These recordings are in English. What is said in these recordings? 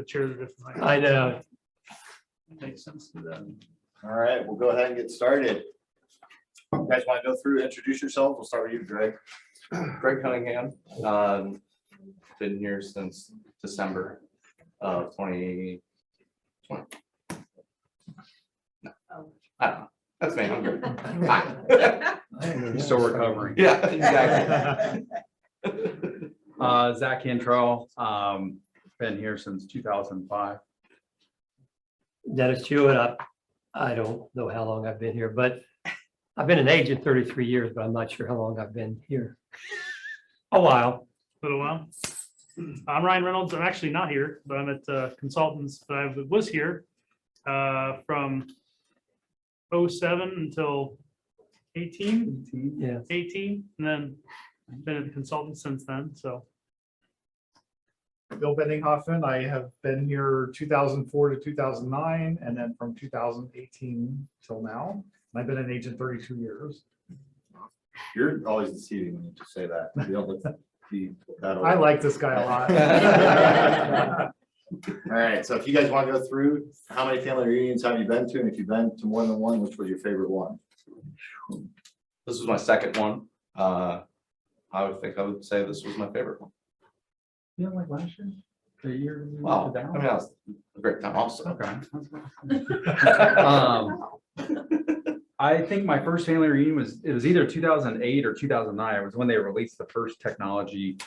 chairs are different heights. I know. Makes sense to that. All right, we'll go ahead and get started. You guys want to go through, introduce yourselves? We'll start with you, Greg. Greg Cunningham, been here since December of 2020. No, I don't know. That's me. I'm good. Hi. Still recovering. Yeah, exactly. Zach Cantrell, been here since 2005. Dennis Jewett, I don't know how long I've been here, but I've been an agent 33 years, but I'm not sure how long I've been here. A while. A little while. I'm Ryan Reynolds. I'm actually not here, but I'm at Consultants, but I was here from 07 until 18, Yeah. 18, and then I've been at Consultants since then. So Bill Benninghoffen. I have been here 2004 to 2009, and then from 2018 till now. And I've been an agent 32 years. You're always deceiving when you just say that. You don't look that old. I like this guy a lot. All right, so if you guys want to go through, how many family reunions have you been to? And if you've been to more than one, which was your favorite one? This was my second one. I would say this was my favorite one. You know, like last year? The year? we Wow. went to I mean, Dallas? that was a great time also. Okay. I think my first family reunion was either 2008 or 2009. It was when they released the first technology,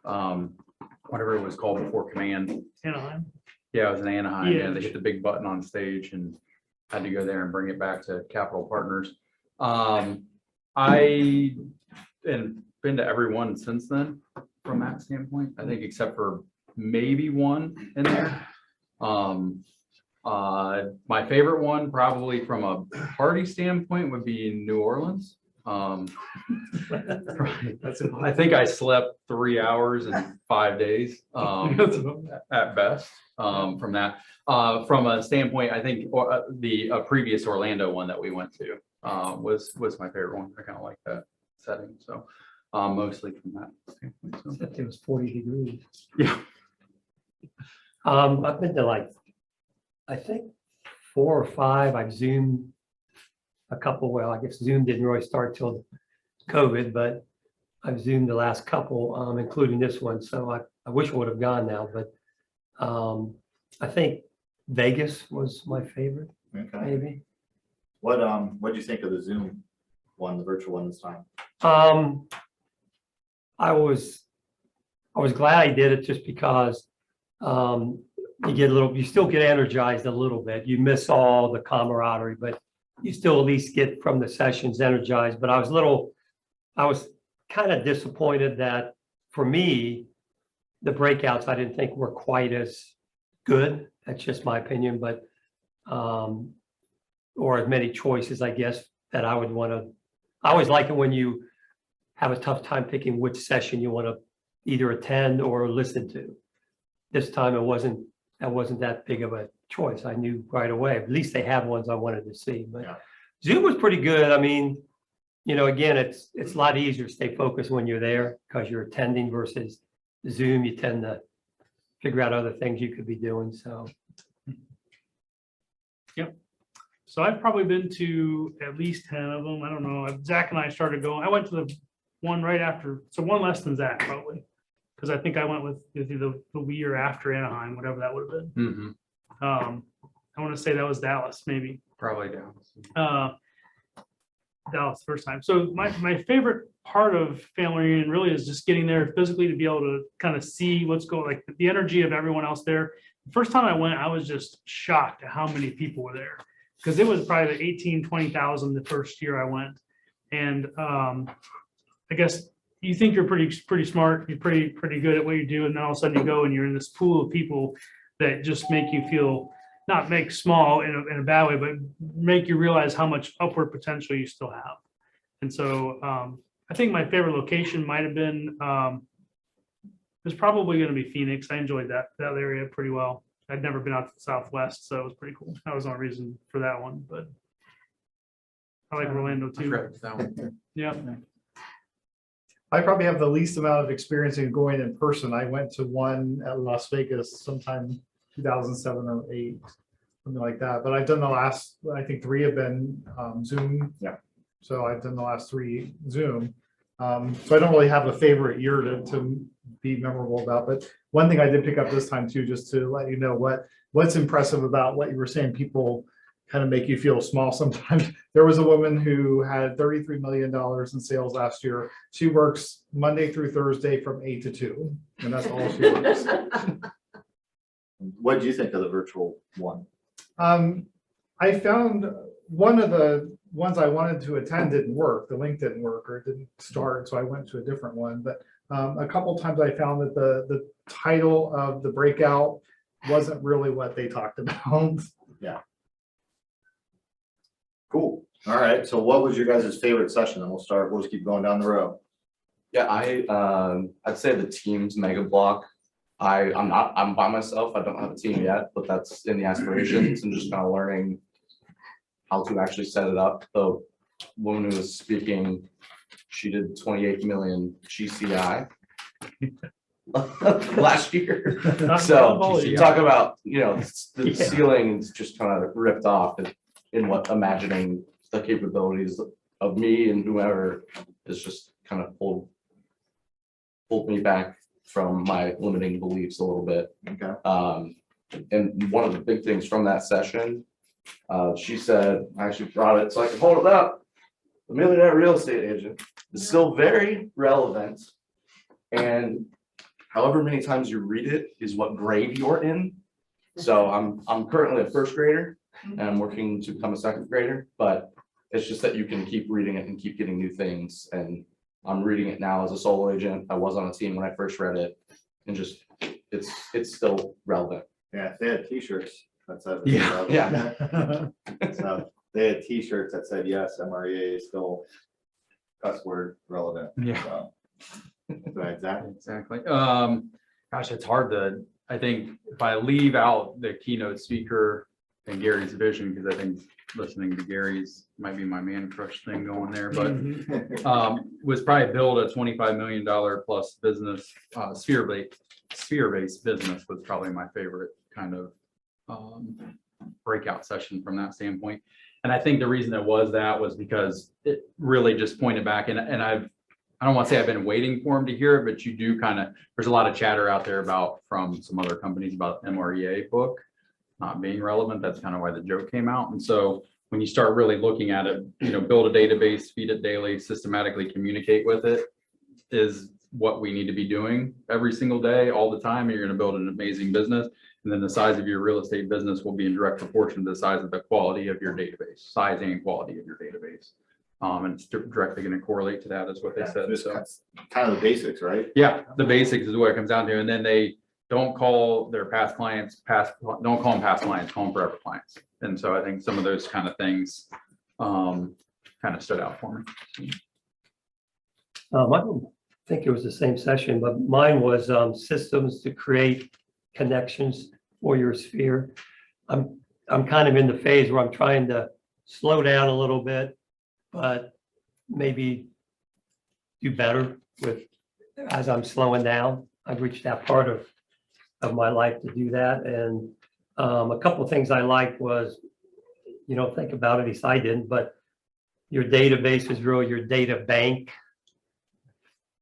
whatever it was called before Command. Anaheim. Yeah, it was in Anaheim. Yeah. Yeah, they hit the big button on stage and had to go there and bring it back to Capital Partners. I and been to every one since then from that standpoint. I think except for maybe one in there. My favorite one, probably from a party standpoint, would be in New Orleans. I think I slept 3 hours in 5 days at best. From that, from a standpoint, I think the previous Orlando one that we went to was my favorite one. I kind of like that setting. So mostly from that standpoint. So. Except it was 40 degrees. Yeah. I've been to I think 4 or 5. I've Zoomed a couple. Well, I guess Zoom didn't really start till COVID, but I've Zoomed the last couple, including this one. So I wish I would have gone now, but I think Vegas was my favorite, Okay. maybe. What do you think of the Zoom one, the virtual one this time? I was glad I did it just because you still get energized a little bit. You miss all the camaraderie, but you still at least get from the sessions energized. But I was kind of disappointed that for me, the breakouts I didn't think were quite as good. That's just my opinion, but or as many choices, I guess, that I would want to. I always like it when you have a tough time picking which session you want to either attend or listen to. This time it wasn't that big of a choice. I knew right away. At least they have ones I wanted to see. But Yeah. Zoom was pretty good. I mean, again, it's a lot easier to stay focused when you're there because you're attending versus Zoom. You tend to figure out other things you could be doing. So. Yep. So I've probably been to at least 10 of them. I don't know. Zach and I started going. I went to the one right after, so one less than Zach probably, because I think I went with the year after Anaheim, whatever that would have been. Mm-hmm. I want to say that was Dallas, maybe. Probably Dallas. Dallas first time. So my favorite part of family reunion really is just getting there physically to be able to kind of see what's going, like the energy of everyone else there. The first time I went, I was just shocked at how many people were there because it was probably 20,000 the first year I went. And I guess you think you're pretty smart, you're pretty good at what you do, and then all of a sudden you go and you're in this pool of people that just make you feel, not make small in a bad way, but make you realize how much upward potential you still have. And so I think my favorite location might have been, it's probably going to be Phoenix. I enjoyed that area pretty well. I'd never been out to the Southwest, so it was pretty cool. That was no reason for that one, but I like Orlando too. Yeah. I probably have the least amount of experience in going in person. I went to one at Las Vegas sometime 2007 or 8, something like that. But I've done the last, I think 3 have been Zoom. Yeah. So I've done the last 3 Zoom. So I don't really have a favorite year to be memorable about. But one thing I did pick up this time too, just to let you know what's impressive about what you were saying, people kind of make you feel small sometimes. There was a woman who had $33 million in sales last year. She works Monday through Thursday from 8 to 2, and that's all she works. What do you think of the virtual one? I found one of the ones I wanted to attend didn't work. The link didn't work or it didn't start, so I went to a different one. But a couple times I found that the title of the breakout wasn't really what they talked about. Cool. All right. So what was your guys' favorite session? And we'll just keep going down the road. Yeah, I'd say the team's mega block. I'm by myself. I don't have a team yet, but that's in the aspirations and just kind of learning how to actually set it up. The woman who was speaking, she did 28 million GCI last year. So you talk about, the ceiling is just kind of ripped off in what imagining the capabilities of me and whoever is just kind of pulled me back from my limiting beliefs a little bit. Okay. And one of the big things from that session, she said, I actually brought it so I can hold it up. The Millionaire Real Estate Agent is still very relevant. And however many times you read it is what grade you're in. So I'm currently a first grader and I'm working to become a second grader, but it's just that you can keep reading it and keep getting new things. And I'm reading it now as a solo agent. I was on a team when I first read it, and just it's still relevant. Yeah, they had t-shirts that said. Yeah. So they had t-shirts that said, yes, MREA is still cuss word relevant. Yeah. So, exactly. Exactly. Gosh, it's hard to, I think if I leave out the keynote speaker and Gary's vision, because I think listening to Gary's might be my man crush thing going there, but was probably build a $25 million plus business, sphere-based business was probably my favorite kind of breakout session from that standpoint. And I think the reason it was that was because it really just pointed back, and I don't want to say I've been waiting for him to hear it, but you do kind of, there's a lot of chatter out there about from some other companies about MREA book not being relevant. That's kind of why the joke came out. And so when you start really looking at it, build a database, feed it daily, systematically communicate with it is what we need to be doing every single day, all the time. And you're going to build an amazing business. And then the size of your real estate business will be in direct proportion to the size of the quality of your database, size and quality of your database. And it's directly going to correlate to that, is what they said. Just So kind of the basics, right? yeah, the basics is what it comes down to. And then they don't call their past clients don't call them past clients, call them forever clients. And so I think some of those kind of things kind of stood out for me. I don't think it was the same session, but mine was systems to create connections for your sphere. I'm kind of in the phase where I'm trying to slow down a little bit, but maybe do better with as I'm slowing down. I've reached that part of my life to do that. And a couple of things I liked was, think about it, at least I didn't, but your database is really your data bank,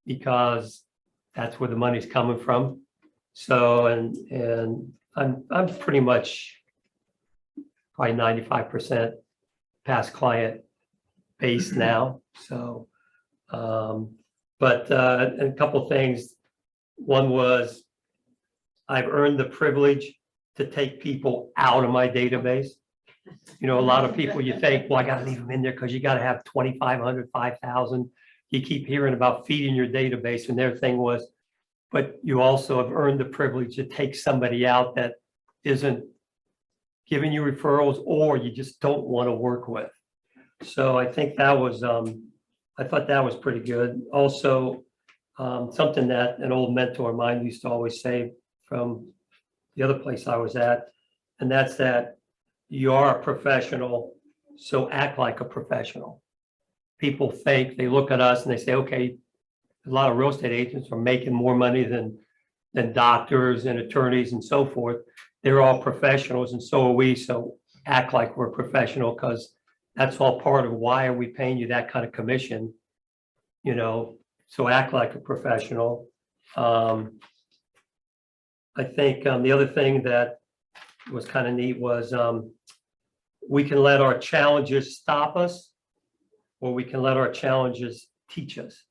because that's where the money's coming from. So, and I'm pretty much probably 95% past client base now. So, but a couple things. One was I've earned the privilege to take people out of my database. A lot of people, you think, well, I got to leave them in there because you got to have 2,500, 5,000. You keep hearing about feeding your database, and their thing was, but you also have earned the privilege to take somebody out that isn't giving you referrals or you just don't want to work with. So I think that was, I thought that was pretty good. Also, something that an old mentor of mine used to always say from the other place I was at, and that's that you are a professional, so act like a professional. People think, they look at us and they say, okay, a lot of real estate agents are making more money than doctors and attorneys and so forth. they're all professionals and so are we, so act like we're professional, because that's all part of why are we paying you that kind of commission? You know, so act like a professional. I think the other thing that was kind of neat was we can let our challenges stop us, or we can let our challenges teach us,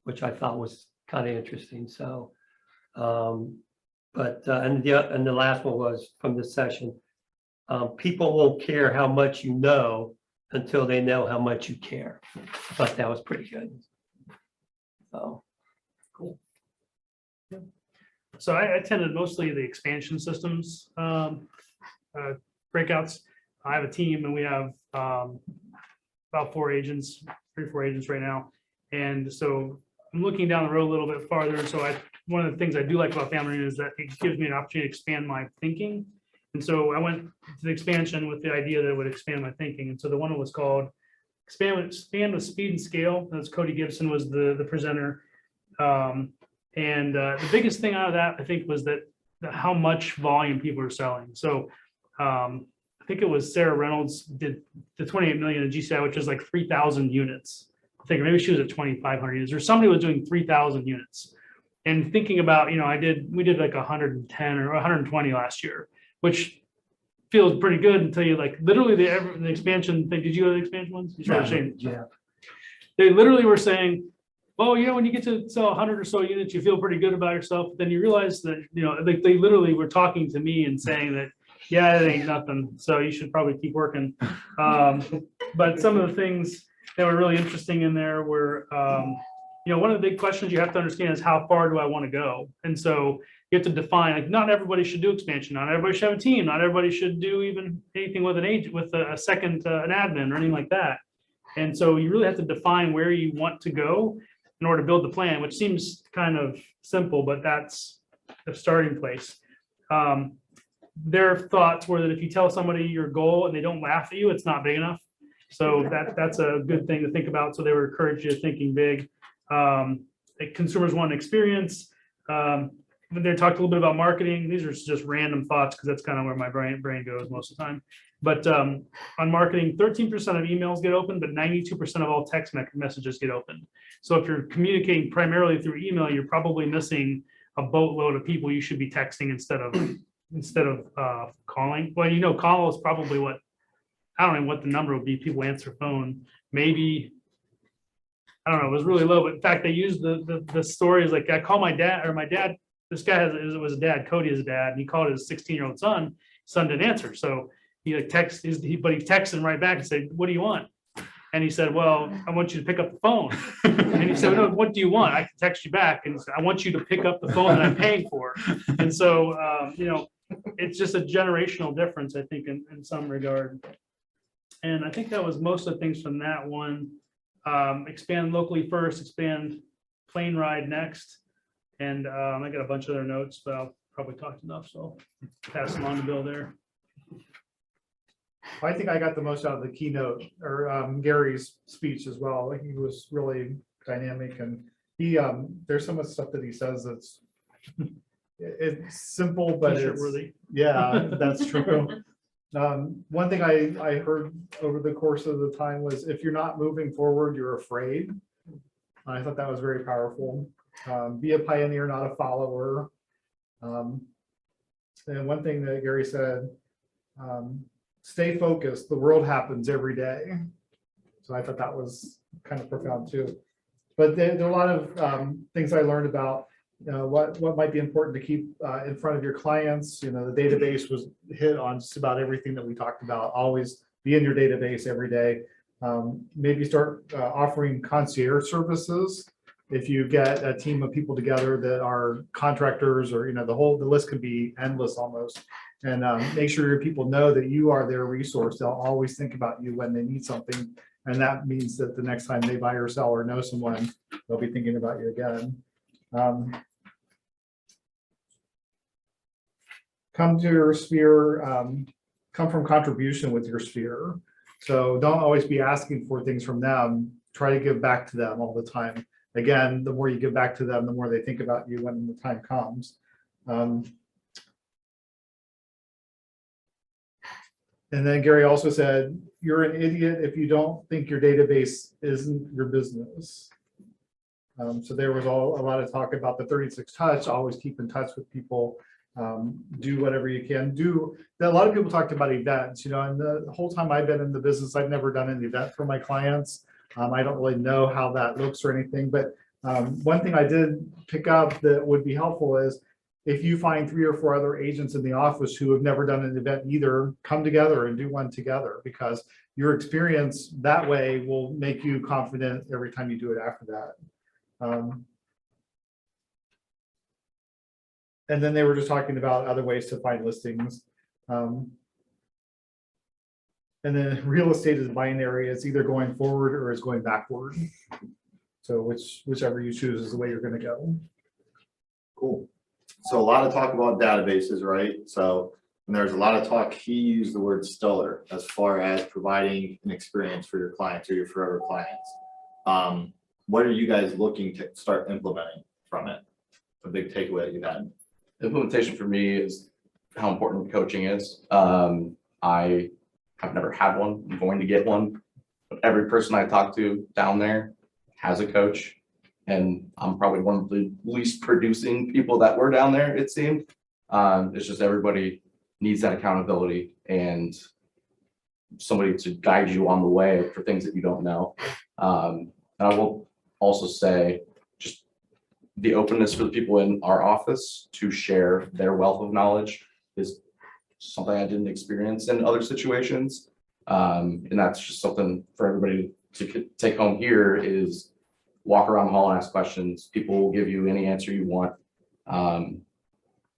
which I thought was kind of interesting. So, and the last one was from this session. People won't care how much you know until they know how much you care. I thought that was pretty good. So, So I attended mostly the expansion systems breakouts. I have a team and we have about 4 agents, 3 or 4 agents right now. And so I'm looking down the road a little bit farther. And so one of the things I do like about family is that it gives me an opportunity to expand my thinking. And so I went to the expansion with the idea that it would expand my thinking. And so the one was called Expand with Speed and Scale. That's Cody Gibson was the presenter. The biggest thing out of that, I think, was that how much volume people are selling. So I think it was Sarah Reynolds did the 28 million in GCI, which is like 3,000 units. I think maybe she was at 2,500 units, or somebody was doing 3,000 units. And thinking about, we did like 110 or 120 last year, which feels pretty good until you like literally the expansion thing. Did you go to the expansion ones? You started saying, yeah. they literally were saying, well, when you get to sell 100 or so units, you feel pretty good about yourself. Then you realize that, they literally were talking to me and saying that, yeah, it ain't nothing. So you should probably keep working. But some of the things that were really interesting in there were, one of the big questions you have to understand is how far do I want to go? And so you have to define, like, not everybody should do expansion. Not everybody should have a team. Not everybody should do even anything with an agent, with a second, an admin or anything like that. And so you really have to define where you want to go in order to build the plan, which seems kind of simple, but that's the starting place. Their thoughts were that if you tell somebody your goal and they don't laugh at you, it's not big enough. So that's a good thing to think about. So they were encouraged you thinking big. Consumers want an experience. They talked a little bit about marketing. These are just random thoughts because that's kind of where my brain goes most of the time. But on marketing, 13% of emails get opened, but 92% of all text messages get opened. So if you're communicating primarily through email, you're probably missing a boatload of people you should be texting instead of calling. Well, call is probably what, I don't know what the number would be. People answer phone, maybe, I don't know, it was really low. But in fact, they used the stories like I call my dad, or my dad, this guy was a dad, Cody is a dad, and he called his 16-year-old son. Son didn't answer. So he like but he texted him right back and said, "What do you want?" And he said, "Well, I want you to pick up the phone." And he said, "No, what do you want? I can text you back." And he said, "I want you to pick up the phone that I'm paying for." And so, it's just a generational difference, I think, in some regard. And I think that was most of the things from that one. Expand locally first, expand plane ride next. And I got a bunch of other notes, but I'll probably talked enough, so I'll pass them on to Bill there. I think I got the most out of the keynote or Gary's speech as well. Like, he was really dynamic, and he there's so much stuff that he says that's it's simple, but T-shirt it's worthy. yeah, that's true. One thing I heard over the course of the time was, if you're not moving forward, you're afraid. I thought that was very powerful. Be a pioneer, not a follower. And one thing that Gary said, stay focused. The world happens every day. So I thought that was kind of profound too. But there are a lot of things I learned about what might be important to keep in front of your clients. The database was hit on just about everything that we talked about. Always be in your database every day. Maybe start offering concierge services. If you get a team of people together that are contractors, or the list could be endless almost. And make sure your people know that you are their resource. They'll always think about you when they need something. And that means that the next time they buy or sell or know someone, they'll be thinking about you again. Come to your sphere, come from contribution with your sphere. So don't always be asking for things from them. Try to give back to them all the time. Again, the more you give back to them, the more they think about you when the time comes. And then Gary also said, you're an idiot if you don't think your database isn't your business. So there was a lot of talk about the 36 touch, always keep in touch with people, do whatever you can do. A lot of people talked about events, and the whole time I've been in the business, I've never done an event for my clients. I don't really know how that looks or anything, but one thing I did pick up that would be helpful is if you find 3 or 4 other agents in the office who have never done an event either, come together and do one together, because your experience that way will make you confident every time you do it after that. And then they were just talking about other ways to find listings. And then real estate is binary. It's either going forward or it's going backward. So whichever you choose is the way you're going to go. Cool. So a lot of talk about databases, right? So, and there's a lot of talk, he used the word stellar as far as providing an experience for your clients or your forever clients. What are you guys looking to start implementing from it? A big takeaway that you had. Implementation for me is how important coaching is. I have never had one. I'm going to get one. But every person I talk to down there has a coach. And I'm probably one of the least producing people that were down there, it seemed. It's just everybody needs that accountability and somebody to guide you on the way for things that you don't know. And I will also say just the openness for the people in our office to share their wealth of knowledge is something I didn't experience in other situations. And that's just something for everybody to take home here is walk around the hall and ask questions. People will give you any answer you want.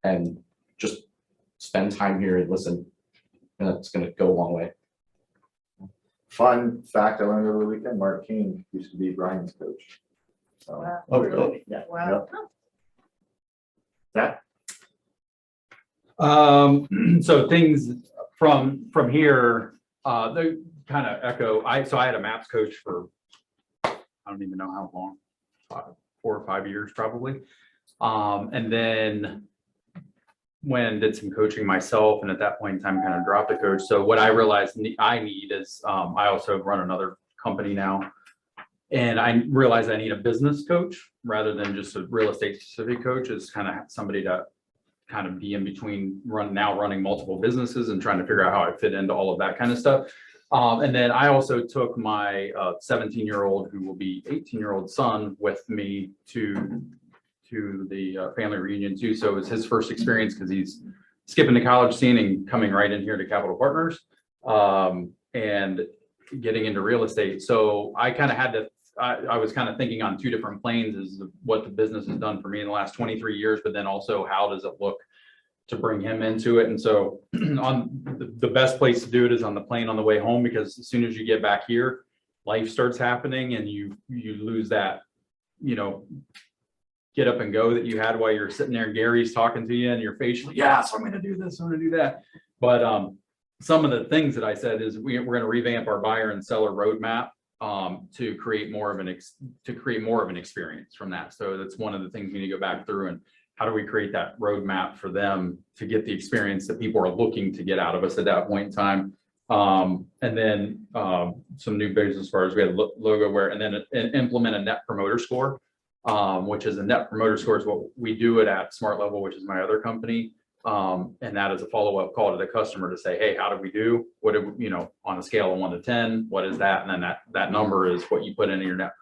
And just spend time here and listen. And that's going to go a long way. Fun fact I learned over the weekend, Mark King used to be Brian's coach. So, Wow. Oh, really? yeah. Wow. That, So things from here, they kind of echo. I had a maps coach for, I don't even know how long, 4 or 5 years probably. And then did some coaching myself, and at that point in time kind of dropped the coach. So what I realized I need is, I also run another company now, and I realized I need a business coach rather than just a real estate specific coach. It's kind of somebody to kind of be in between running multiple businesses and trying to figure out how I fit into all of that kind of stuff. And then I also took my 17-year-old, who will be 18-year-old son, with me to the family reunion too. So it was his first experience because he's skipping the college scene and coming right in here to Capital Partners and getting into real estate. So I kind of had to, I was kind of thinking on 2 different planes is what the business has done for me in the last 23 years, but then also how does it look to bring him into it. And so on the best place to do it is on the plane on the way home, because as soon as you get back here, life starts happening and you lose that, get up and go that you had while you're sitting there. Gary's talking to you and your face, like, yeah, so I'm going to do this, I'm going to do that. But some of the things that I said is we're going to revamp our buyer and seller roadmap to create more of an experience from that. So that's one of the things we need to go back through, and how do we create that roadmap for them to get the experience that people are looking to get out of us at that point in time. And then some new business as far as we had a logo where, and then implement a net promoter score, which is a net promoter score is what we do it at Smart Level, which is my other company. And that is a follow-up call to the customer to say, hey, how did we do? What did we, on a scale of 1 to 10, what is that? And then that number is what you put in your net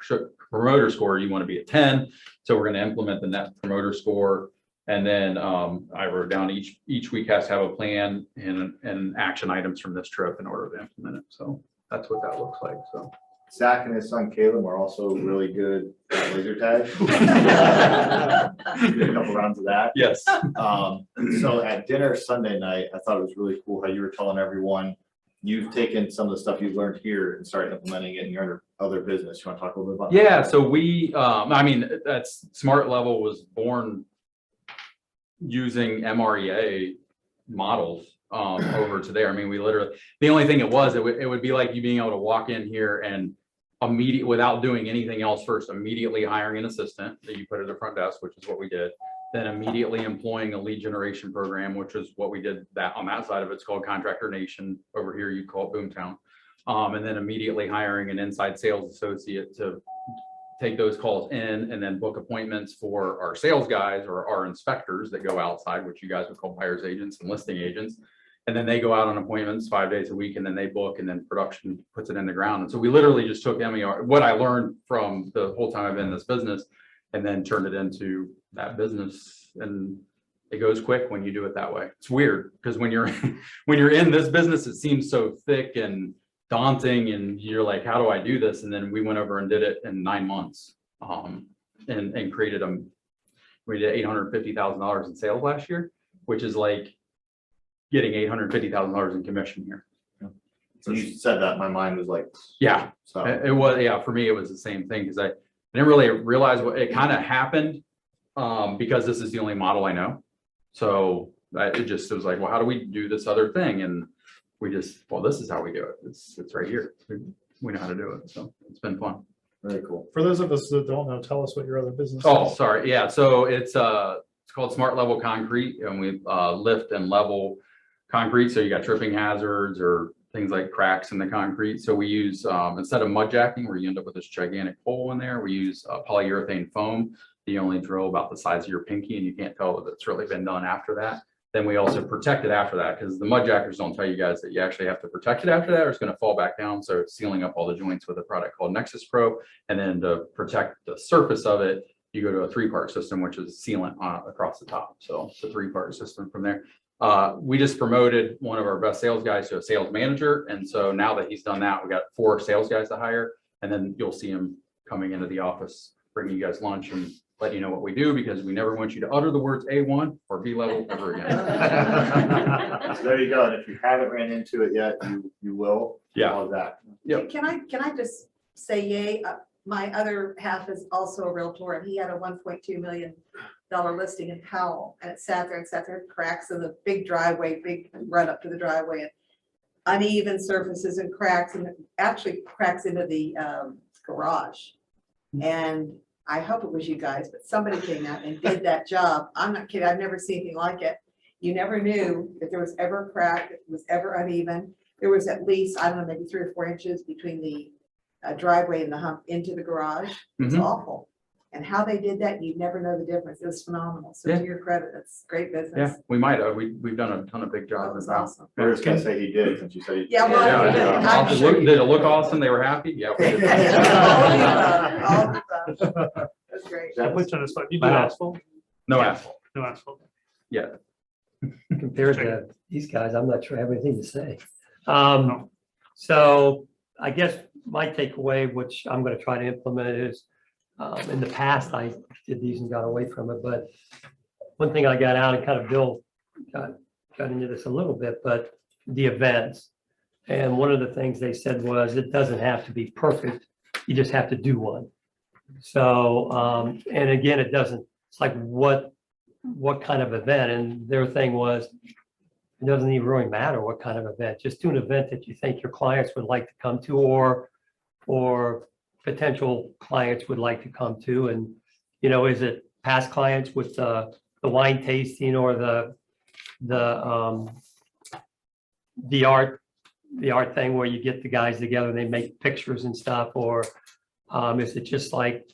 promoter score. You want to be at 10. So we're going to implement the net promoter score. And then I wrote down each week has to have a plan and action items from this trip in order to implement it. So that's what that looks like. So Zach and his son Caleb are also really good at laser tag. Did a couple rounds of that. yes. So at dinner Sunday night, I thought it was really cool how you were telling everyone you've taken some of the stuff you've learned here and started implementing it in your other business. You want to talk a little bit about that? Yeah. So we, that's Smart Level was born using MREA models over to there. I mean, we literally, the only thing it would be like you being able to walk in here and without doing anything else first, immediately hiring an assistant that you put at the front desk, which is what we did. then immediately employing a lead generation program, which is what we did that on that side of it. It's called Contractor Nation. Over here, you call it Boomtown. And then immediately hiring an inside sales associate to take those calls in and then book appointments for our sales guys or our inspectors that go outside, which you guys would call buyer's agents and listing agents. And then they go out on appointments 5 days a week, and then they book, and then production puts it in the ground. And so we literally just took MER, what I learned from the whole time I've been in this business, and then turned it into that business. And it goes quick when you do it that way. It's weird because when you're in this business, it seems so thick and daunting, and you're like, how do I do this? And then we went over and did it in 9 months, and created we did $850,000 in sales last year, which is like getting $850,000 in commission here. So you said that, my mind was like, Yeah, so. it was, yeah, for me, it was the same thing because I didn't really realize what it kind of happened, because this is the only model I know. So it was like, well, how do we do this other thing? And we just, well, this is how we do it. It's right here. We know how to do it. So it's been fun. Very cool. For those of us that don't know, tell us what your other business Oh, is. sorry. Yeah. So it's called Smart Level Concrete, and we lift and level concrete. So you got tripping hazards or things like cracks in the concrete. So we use, instead of mud jacking, where you end up with this gigantic hole in there, we use polyurethane foam. You only drill about the size of your pinky, and you can't tell that it's really been done after that. Then we also protect it after that, because the mud jackers don't tell you guys that you actually have to protect it after that, or it's going to fall back down. So it's sealing up all the joints with a product called Nexus Pro. And then to protect the surface of it, you go to a 3-part system, which is sealant across the top. So it's a 3-part system from there. We just promoted one of our best sales guys to a sales manager. And so now that he's done that, we got 4 sales guys to hire. And then you'll see him coming into the office, bringing you guys lunch and let you know what we do, because we never want you to utter the words A1 or B level ever again. So there you go. And if you haven't ran into it yet, you will. Yeah. All of that. Yep. Can I just say yay? My other half is also a realtor, and he had a $1.2 million listing in Powell, and it sat there, cracks in the big driveway, big run up to the driveway, and uneven surfaces and cracks, and actually cracks into the garage. And I hope it was you guys, but somebody came out and did that job. I'm not kidding. I've never seen anything like it. You never knew if there was ever a crack, if it was ever uneven. There was at least, I don't know, maybe 3 or 4 inches between the driveway and the hump into the garage. It's awful. And how they did that, you'd never know the difference. It was phenomenal. So Yeah. to your credit, that's great Yeah, business. we might have. We've done a ton of big That jobs. was in that. awesome. I was gonna say he did, since you said he. Yeah, well, Yeah, I did. yeah. I'm Did it sure look- you did it look awesome? They were happy? Yeah. we did. All the above. That's great. I put you on the spot. You do Wow. asphalt? No asphalt. No asphalt. Yeah. Compared to these guys, I'm not sure I have anything to say. So I guess my takeaway, which I'm going to try to implement, is in the past, I did these and got away from it, but one thing I got out and kind of Bill got into this a little bit, but the events. And one of the things they said was, it doesn't have to be perfect. You just have to do one. So, and again, it's like what kind of event? And their thing was, it doesn't even really matter what kind of event, just do an event that you think your clients would like to come to, or potential clients would like to come to. And, you know, is it past clients with the wine tasting, or the art thing where you get the guys together and they make pictures and stuff, or is it just like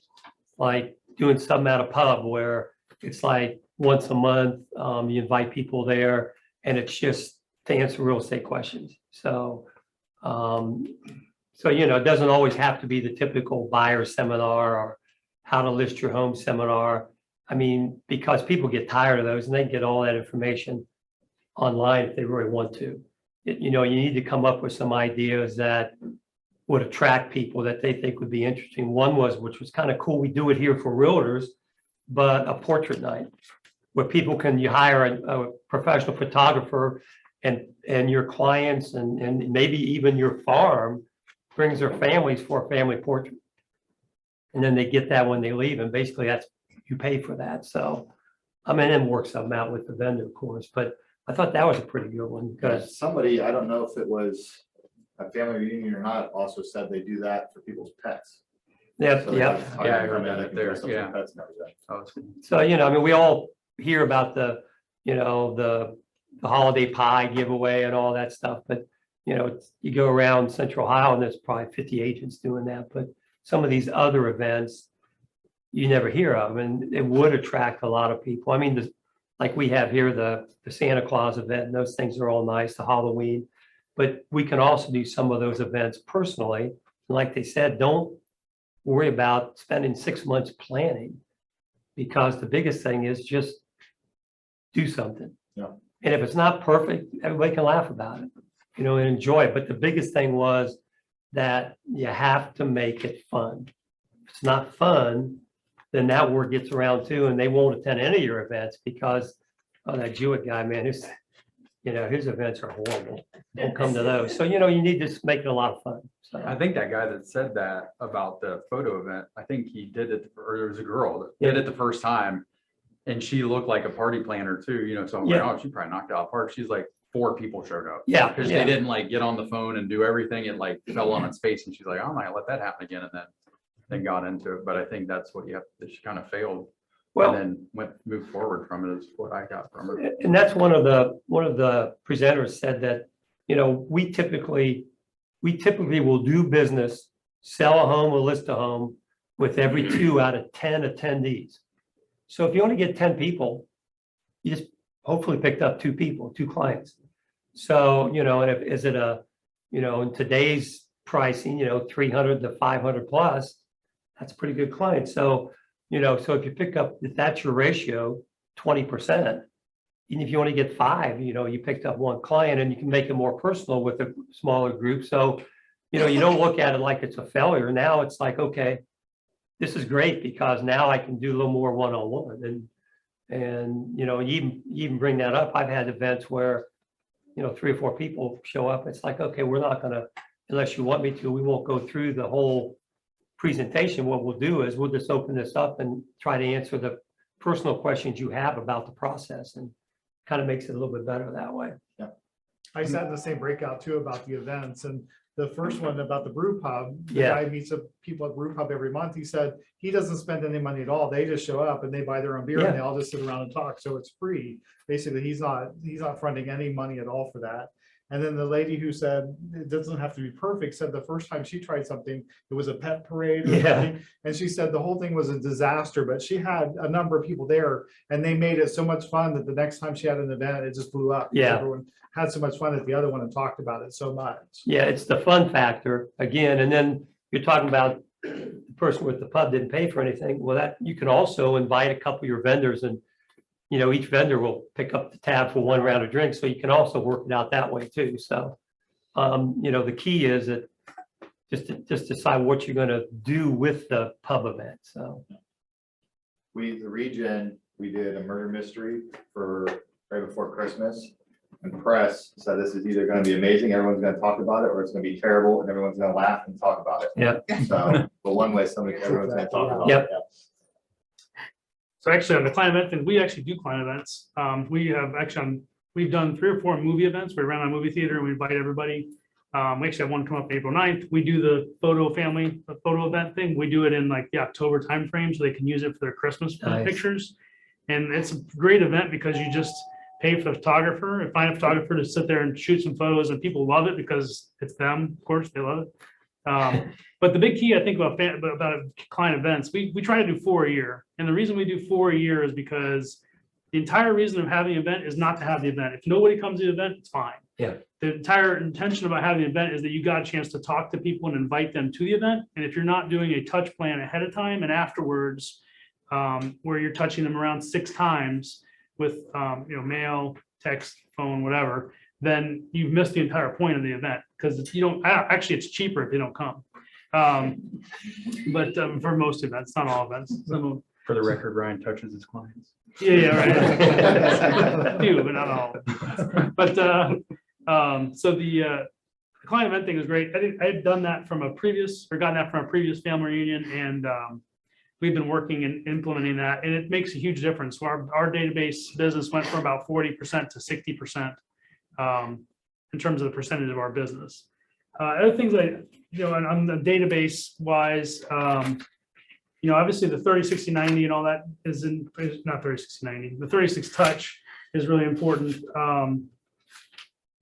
doing something at a pub where it's like once a month, you invite people there and it's just to answer real estate questions. So, you know, it doesn't always have to be the typical buyer seminar or how to list your home seminar. I mean, because people get tired of those and they can get all that information online if they really want to. You know, you need to come up with some ideas that would attract people that they think would be interesting. One was, which was kind of cool, we do it here for realtors, but a portrait night where people you hire a professional photographer, and your clients and maybe even your farm brings their families for a family portrait. And then they get that when they leave, and basically you pay for that. So, I mean, and work something out with the vendor, of course, but I thought that was a pretty good one because Somebody, I don't know if it was a family reunion or not, also said they do that for people's pets. yeah, So they yeah. have Yeah, I heard photographer that that can there, dress up their yeah. pets and everything. Oh, it's cool. So, you know, I mean, we all hear about the, the holiday pie giveaway and all that stuff, but you go around Central Ohio and there's probably 50 agents doing that, but some of these other events you never hear of, and it would attract a lot of people. I mean, like we have here, the Santa Claus event, and those things are all nice, the Halloween, but we can also do some of those events personally. Like they said, don't worry about spending 6 months planning, because the biggest thing is just do something. Yeah. And if it's not perfect, everybody can laugh about it, and enjoy it. But the biggest thing was that you have to make it fun. If it's not fun, then that word gets around too, and they won't attend any of your events because, that Jewett guy, man, his events are horrible. Don't come to those. So, you need to make it a lot of fun. So, I think that guy that said that about the photo event, I think he did it, or there was a girl that did it the first time. And she looked like a party planner too, so I'm like, oh, she probably knocked it out of the park. She's like, 4 people showed up. Yeah. Because they didn't like get on the phone and do everything. It like fell on its face and she's like, I'm not gonna let that happen again. And then got into it. But I think that's what she kind of failed. well, And then moved forward from it is what I got from her. and that's one of the presenters said that, we typically will do business, sell a home or list a home with every 2 out of 10 attendees. So if you only get 10 people, you just hopefully picked up 2 people, 2 clients. So, and is it in today's pricing, 300 to 500 plus, that's a pretty good client. So, so if you pick up, if that's your ratio, 20%, even if you only get 5, you picked up 1 client, and you can make it more personal with a smaller group. So, you don't look at it like it's a failure. Now it's like, okay, this is great because now I can do a little more one-on-one. And you even bring that up. I've had events where, 3 or 4 people show up. It's like, okay, we're not gonna, unless you want me to, we won't go through the whole presentation. What we'll do is we'll just open this up and try to answer the personal questions you have about the process, and kind of makes it a little bit better that way. I sat in the same breakout too about the events, and the first one about the brew pub, the Yeah. guy meets up people at brew pub every month. He said he doesn't spend any money at all. They just show up and they buy their own beer Yeah. and they all just sit around and talk. So it's free. Basically, he's not fronting any money at all for that. And then the lady who said it doesn't have to be perfect said the first time she tried something, it was a pet parade or Yeah. something. And she said the whole thing was a disaster, but she had a number of people there and they made it so much fun that the next time she had an event, it just blew up. Yeah. Everyone had so much fun at the other one and talked about it so much. Yeah, it's the fun factor again. And then you're talking about the person with the pub didn't pay for anything. Well, that you can also invite a couple of your vendors, and each vendor will pick up the tab for 1 round of drinks. So you can also work it out that way too. So, the key is that just decide what you're going to do with the pub event. So The region, we did a murder mystery for right before Christmas. And press said this is either going to be amazing, everyone's going to talk about it, or it's going to be terrible and everyone's going to laugh and talk about it. Yeah. So, but one way, everyone's going to talk about Yep. it. So actually on the client event thing, we actually do client events. We've done 3 or 4 movie events. We ran a movie theater and we invite everybody. We actually have one come up April 9th. We do the photo event thing. We do it in like the October timeframe so they can use it for their Christmas Nice. pictures. And it's a great event because you just pay for the photographer and find a photographer to sit there and shoot some photos, and people love it because it's them. Of course, they love it. But the big key, I think, about client events, we try to do 4 a year. And the reason we do 4 a year is because the entire reason of having an event is not to have the event. If nobody comes to the event, it's fine. Yeah. The entire intention about having the event is that you got a chance to talk to people and invite them to the event. And if you're not doing a touch plan ahead of time and afterwards, where you're touching them around 6 times with, mail, text, phone, whatever, then you've missed the entire point of the event, because you don't, actually, it's cheaper if they don't come. But for most events, not all events. Some of, For the record, Ryan touches his clients. yeah, right. Few, but not all. But so the client event thing is great. I had done that from gotten that from a previous family reunion, and we've been working and implementing that, and it makes a huge difference. Our database business went from about 40% to 60% in terms of the percentage of our business. Other things on the database wise, you know, obviously the 30, 60, 90 and all that is not 30, 60, 90, the 36 touch is really important.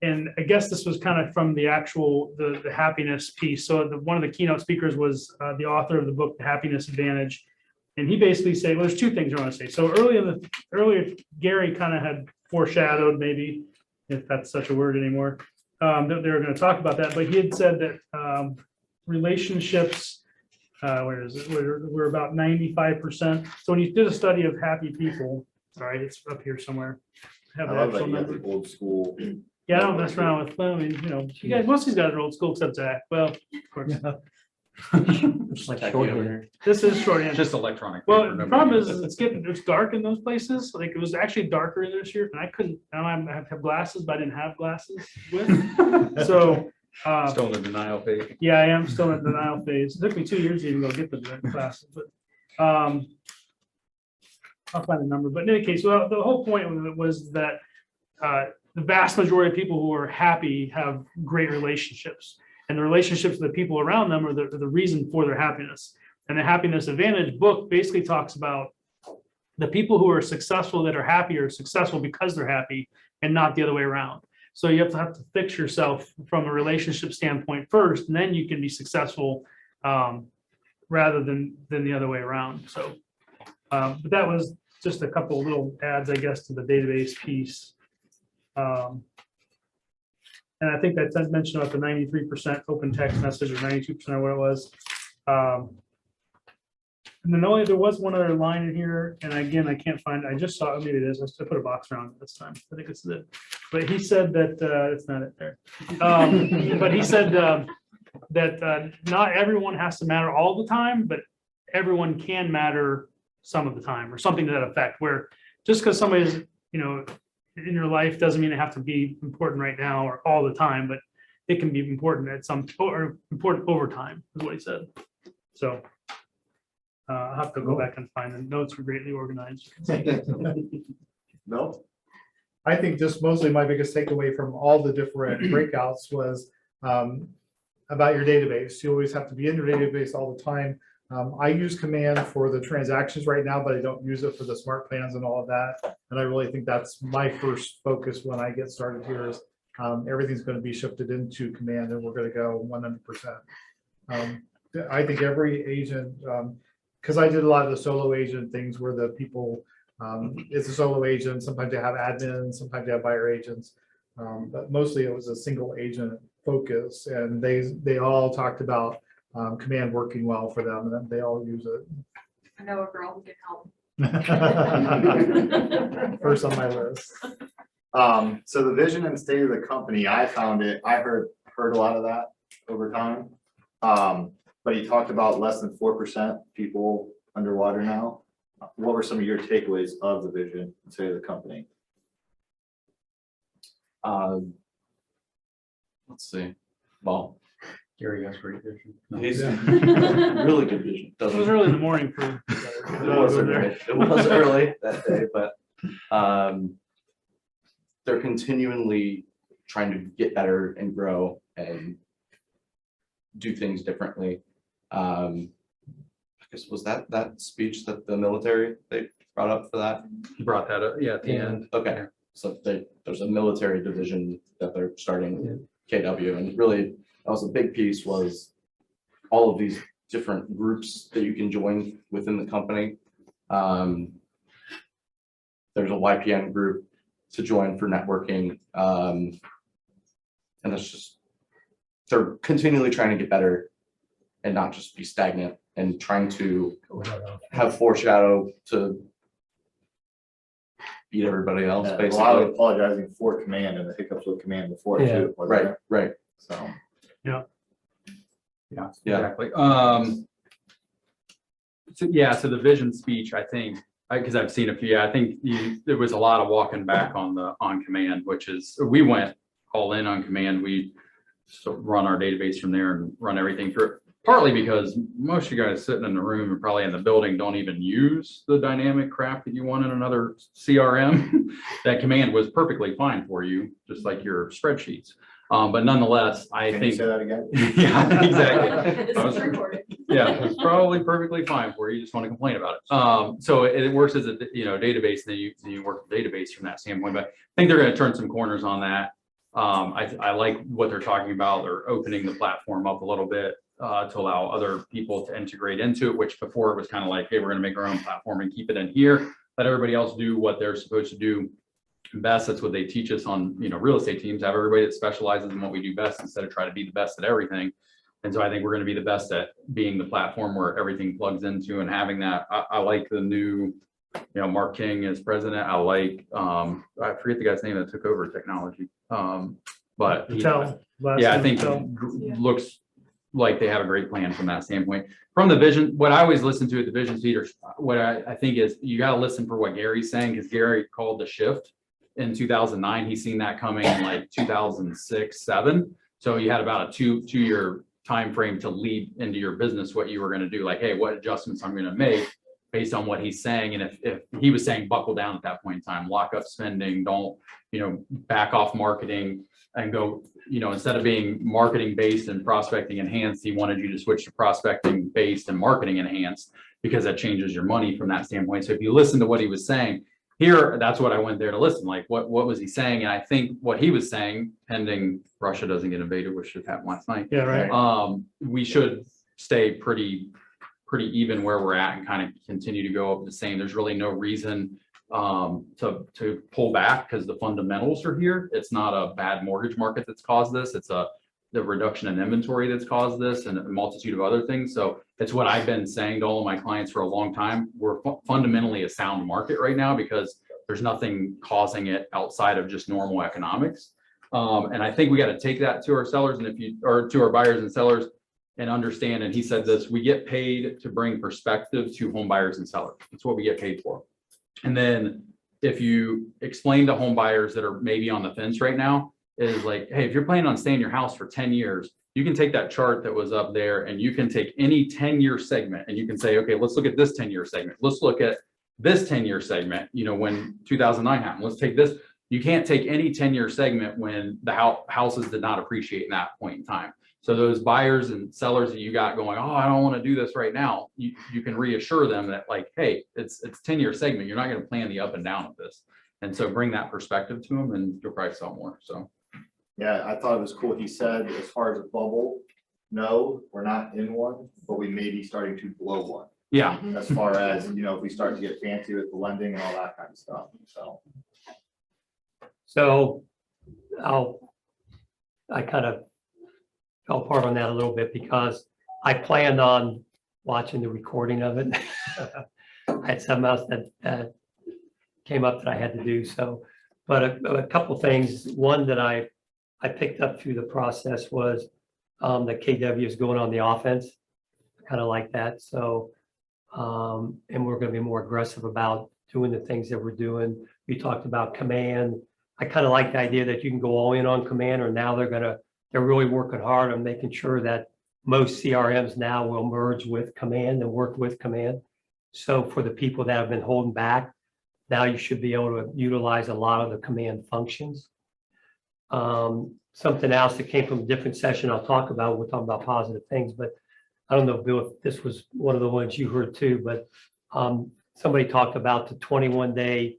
And I guess this was kind of from the actual, the happiness piece. So one of the keynote speakers was the author of the book, The Happiness Advantage. And he basically said, well, there's two things I want to say. So earlier, Gary kind of had foreshadowed, maybe, if that's such a word anymore, that they were going to talk about that. But he had said that relationships, where is it? We're about 95%. So when you did a study of happy people, sorry, it's up here somewhere. Have I the love that actual you have number. the old school. Yeah, I don't mess around with them. I mean, you know, you guys, most of these guys are old school except Zach. Well, of course. It's like shorthand. This is shorthand. Just electronic. Well, paper, the nobody problem is uses it. it's dark in those places. Like it was actually darker this year and I couldn't, now I have glasses, but I didn't have glasses with. So, Still in the denial phase. yeah, I am still in denial phase. It took me 2 years to even go get the glasses, but, I'll find the number. But in any case, well, the whole point of it was that, the vast majority of people who are happy have great relationships. And the relationships of the people around them are the reason for their happiness. And the Happiness Advantage book basically talks about the people who are successful that are happy are successful because they're happy and not the other way around. So you have to fix yourself from a relationship standpoint first, and then you can be successful rather than the other way around. So, but that was just a couple of little adds, I guess, to the database piece. And I think that's mentioned about the 93% open text message or 92% or what it was. And then there was one other line in here, and again, I can't find it. I just saw it. Maybe it is. I put a box around it this time. I think it's it. But he said that it's not it there. But he said that not everyone has to matter all the time, but everyone can matter some of the time, or something to that effect. Where just because somebody's, you know, in your life doesn't mean it have to be important right now or all the time, but it can be important at some, or important over time, is what he said. So I'll have to go back and find the notes were greatly organized. No, I think just mostly my biggest takeaway from all the different breakouts was about your database. You always have to be in your database all the time. I use Command for the transactions right now, but I don't use it for the smart plans and all of that. And I really think that's my first focus when I get started here is everything's going to be shifted into Command and we're going to go 100%. I think every agent, because I did a lot of the solo agent things where the people, it's a solo agent, sometimes they have admins, sometimes they have buyer agents, but mostly it was a single agent focus, and they all talked about Command working well for them, and then they all use it. I know a girl who can help. First on my list. So the vision and state of the company, I heard a lot of that over time. But he talked about less than 4% people underwater now. What were some of your takeaways of the vision and state of the company? Let's see. Well, Gary has great vision. No. he's Yeah. really good vision. It was Doesn't early in the morning for. It was early. It was early that day, but they're continually trying to get better and grow and do things differently. I guess was that speech that the military they brought up for that? He brought that up, yeah, at the end. Okay, so there's a military division that they're starting, KW, and really that was a big piece was all of these different groups that you can join within the company. There's a YPN group to join for networking. And that's just, they're continually trying to get better and not just be stagnant and trying to have foreshadow to beat everybody else, A lot basically. of apologizing for Command and the hiccups with Command before Yeah. too. wasn't Right, there? right. So. Yeah, Yeah. exactly. So, yeah, so the vision speech, I think, because I've seen a few, I think there was a lot of walking back on Command, which is, we went all in on Command. We run our database from there and run everything through it. Partly because most of you guys sitting in the room and probably in the building don't even use the dynamic crap that you want in another CRM. That Command was perfectly fine for you, just like your spreadsheets. But nonetheless, I Can you think. say that again? Yeah, exactly. This I is was- recorded. Yeah, it's probably perfectly fine for you. You just want to complain about it. So it works as a, database, and then you work the database from that standpoint, but I think they're going to turn some corners on that. I like what they're talking about. They're opening the platform up a little bit to allow other people to integrate into it, which before it was kind of like, hey, we're going to make our own platform and keep it in here. Let everybody else do what they're supposed to do best. That's what they teach us on, real estate teams, have everybody that specializes in what we do best instead of try to be the best at everything. And so I think we're going to be the best at being the platform where everything plugs into and having that. I like the new, Mark King as president. I like, I forget the guy's name that took over technology. But he- yeah, I think it looks like they have a great plan from that standpoint. From the vision, what I always listen to at the vision leaders, what I think is you got to listen for what Gary's saying, because Gary called the shift in 2009. He's seen that coming in like 2006, 7. So you had about a two-year time frame to lead into your business what you were going to do. Like, hey, what adjustments I'm going to make based on what he's saying. And if he was saying buckle down at that point in time, lock up spending, don't, back off marketing and go, instead of being marketing based and prospecting enhanced, he wanted you to switch to prospecting based and marketing enhanced, because that changes your money from that standpoint. So if you listen to what he was saying here, that's what I went there to listen. Like, what was he saying? And I think what he was saying, pending Russia doesn't get invaded, which should happen last night. Yeah, right. We should stay pretty even where we're at and kind of continue to go up the same. There's really no reason to pull back, because the fundamentals are here. It's not a bad mortgage market that's caused this. It's the reduction in inventory that's caused this, and a multitude of other things. So it's what I've been saying to all of my clients for a long time. We're fundamentally a sound market right now, because there's nothing causing it outside of just normal economics. And I think we got to take that to our sellers and to our buyers and sellers and understand. And he said this: we get paid to bring perspective to home buyers and sellers. That's what we get paid for. And then if you explain to home buyers that are maybe on the fence right now, is like, hey, if you're planning on staying in your house for 10 years, you can take that chart that was up there and you can take any 10-year segment and you can say, okay, let's look at this 10-year segment. Let's look at this 10-year segment, when 2009 happened. Let's take this. You can't take any 10-year segment when the houses did not appreciate in that point in time. So those buyers and sellers that you got going, oh, I don't want to do this right now, you can reassure them that, like, hey, it's 10-year segment. You're not going to plan the up and down of this. And so bring that perspective to them and you'll probably sell more. So. Yeah, I thought it was cool. He said, as far as a bubble, no, we're not in one, but we may be starting to blow one. Yeah. As far as, if we start to get fancy with the lending and all that kind of stuff. So I kind of fell apart on that a little bit, because I planned on watching the recording of it. I had something else that came up that I had to do. So, but a couple things. One that I picked up through the process was that KW is going on the offense. Kind of like that. So, and we're going to be more aggressive about doing the things that we're doing. We talked about command. I kind of like the idea that you can go all in on command, or now they're really working hard on making sure that most CRMs now will merge with command and work with command. So for the people that have been holding back, now you should be able to utilize a lot of the command functions. Something else that came from a different session I'll talk about, we'll talk about positive things, but I don't know, Bill, if this was one of the ones you heard too, but somebody talked about the 21-day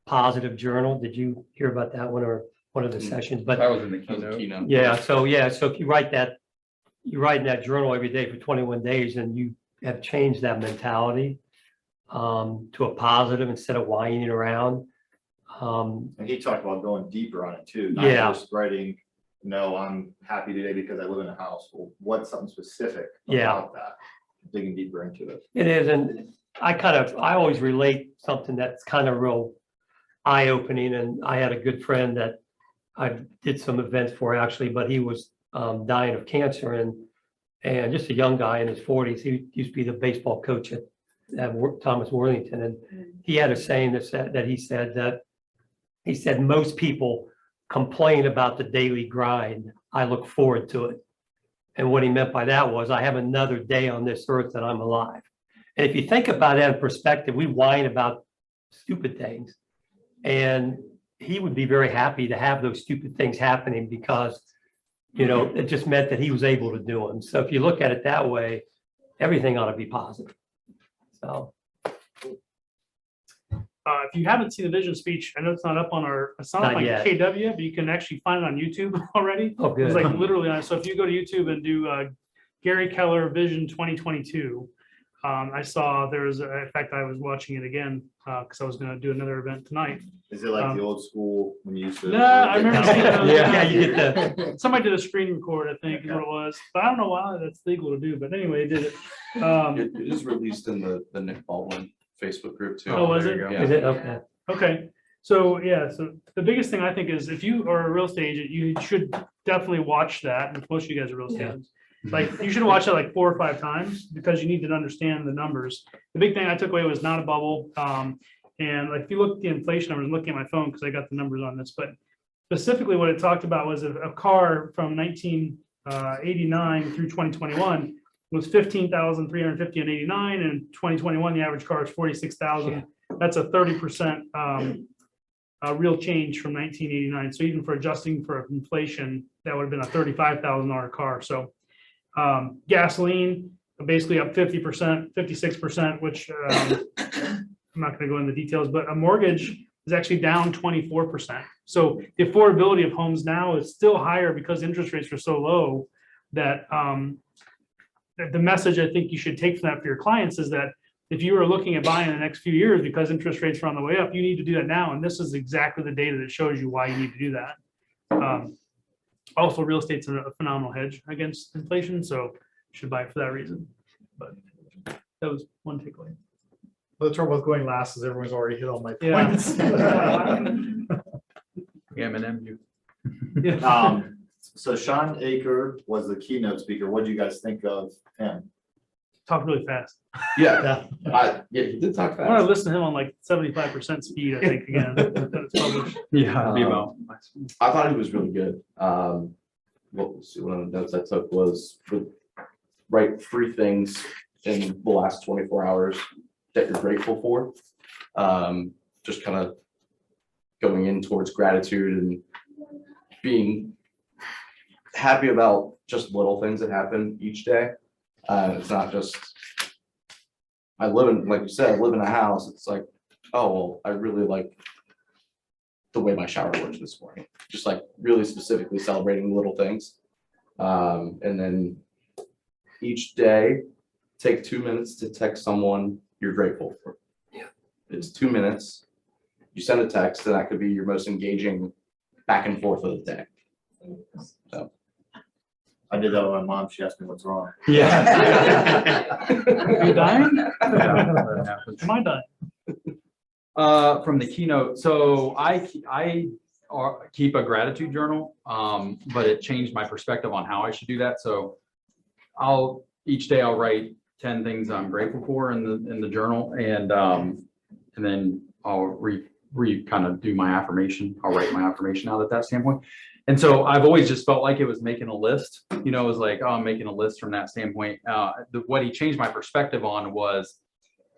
positive journal. Did you hear about that one, or one of the sessions? But That was in the keynote. yeah, so if you write in that journal every day for 21 days and you have changed that mentality to a positive instead of whining around. And he talked about going deeper on it too. Not Yeah. just writing, I'm happy today because I live in a house. Well, what's something specific Yeah. about that? Digging deeper into it. It is, and I always relate something that's kind of real eye-opening, and I had a good friend that I did some events for actually, but he was dying of cancer, and just a young guy in his 40s. He used to be the baseball coach at Thomas Worthington, and he had a saying that he said most people complain about the daily grind. I look forward to it. And what he meant by that was, I have another day on this earth that I'm alive. And if you think about that in perspective, we whine about stupid things. And he would be very happy to have those stupid things happening, because, it just meant that he was able to do them. So if you look at it that way, everything ought to be positive. So, If you haven't seen the vision speech, I know it's not up on it's not up Not on yet. KW, but you can actually find it on YouTube already. oh, It's good. like literally on, so if you go to YouTube and do Gary Keller Vision 2022, I saw there's, in fact, I was watching it again because I was going to do another event tonight. Is it like the old school when you used to? No, I remember seeing those. Yeah, you get the, Somebody did a screen record, I think is what it was, but I don't know why that's legal to do, but anyway, they did it. It is released in the Nick Baldwin Facebook group too. Oh, was there it? you go. Yeah. is it? Okay. Okay, so yeah, so the biggest thing I think is if you are a real estate agent, you should definitely watch that. And most of you guys are real estate Yeah. agents. Like you should watch it like 4 or 5 times because you need to understand the numbers. The big thing I took away was not a bubble. And like if you look at the inflation numbers, I'm looking at my phone because I got the numbers on this, but specifically what it talked about was a car from 1989 through 2021 was 15,350 and 89, and 2021 the average car is 46,000. That's a 30% real change from 1989. So even for adjusting for inflation, that would have been a $35,000 car. So gasoline basically up 50%, 56%, which I'm not going to go into the details, but a mortgage is actually down 24%. So the affordability of homes now is still higher because interest rates are so low that the message I think you should take from that for your clients is that if you are looking at buying in the next few years because interest rates are on the way up, you need to do that now. And this is exactly the data that shows you why you need to do that. Also, real estate's a phenomenal hedge against inflation, so you should buy it for that reason. But that was one takeaway. The trouble with going last is everyone's already hit all my Yeah. points. M&M you. So Sean Aker was the keynote speaker. What do you guys think of him? Talk really fast. Yeah, he did talk I want to fast. listen to him on like 75% speed, I think, again. That it's published. Yeah, be about. I thought he was really good. One of the notes I took was write 3 things in the last 24 hours that you're grateful for. Just kind of going in towards gratitude and being happy about just little things that happen each day. It's not just, like you said, I live in a house. It's like, oh, well, I really like the way my shower works this morning. Just like really specifically celebrating little things. And then each day, take 2 minutes to text someone you're grateful for. Yeah. It's 2 minutes. You send a text, and that could be your most engaging back and forth of the day. So. I did that with my mom. She asked me what's wrong. Yeah. Are you dying? Yeah, that happens. Am I dying? From the keynote, so I keep a gratitude journal, but it changed my perspective on how I should do that. So each day I'll write 10 things I'm grateful for in the journal, and then I'll kind of do my affirmation. I'll write my affirmation out at that standpoint. And so I've always just felt like it was making a list, it was like, oh, I'm making a list from that standpoint. What he changed my perspective on was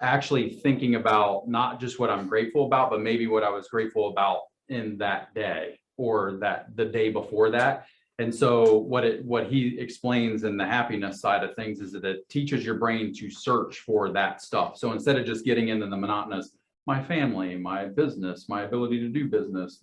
actually thinking about not just what I'm grateful about, but maybe what I was grateful about in that day or the day before that. And so what he explains in the happiness side of things is that it teaches your brain to search for that stuff. So instead of just getting into the monotonous, my family, my business, my ability to do business,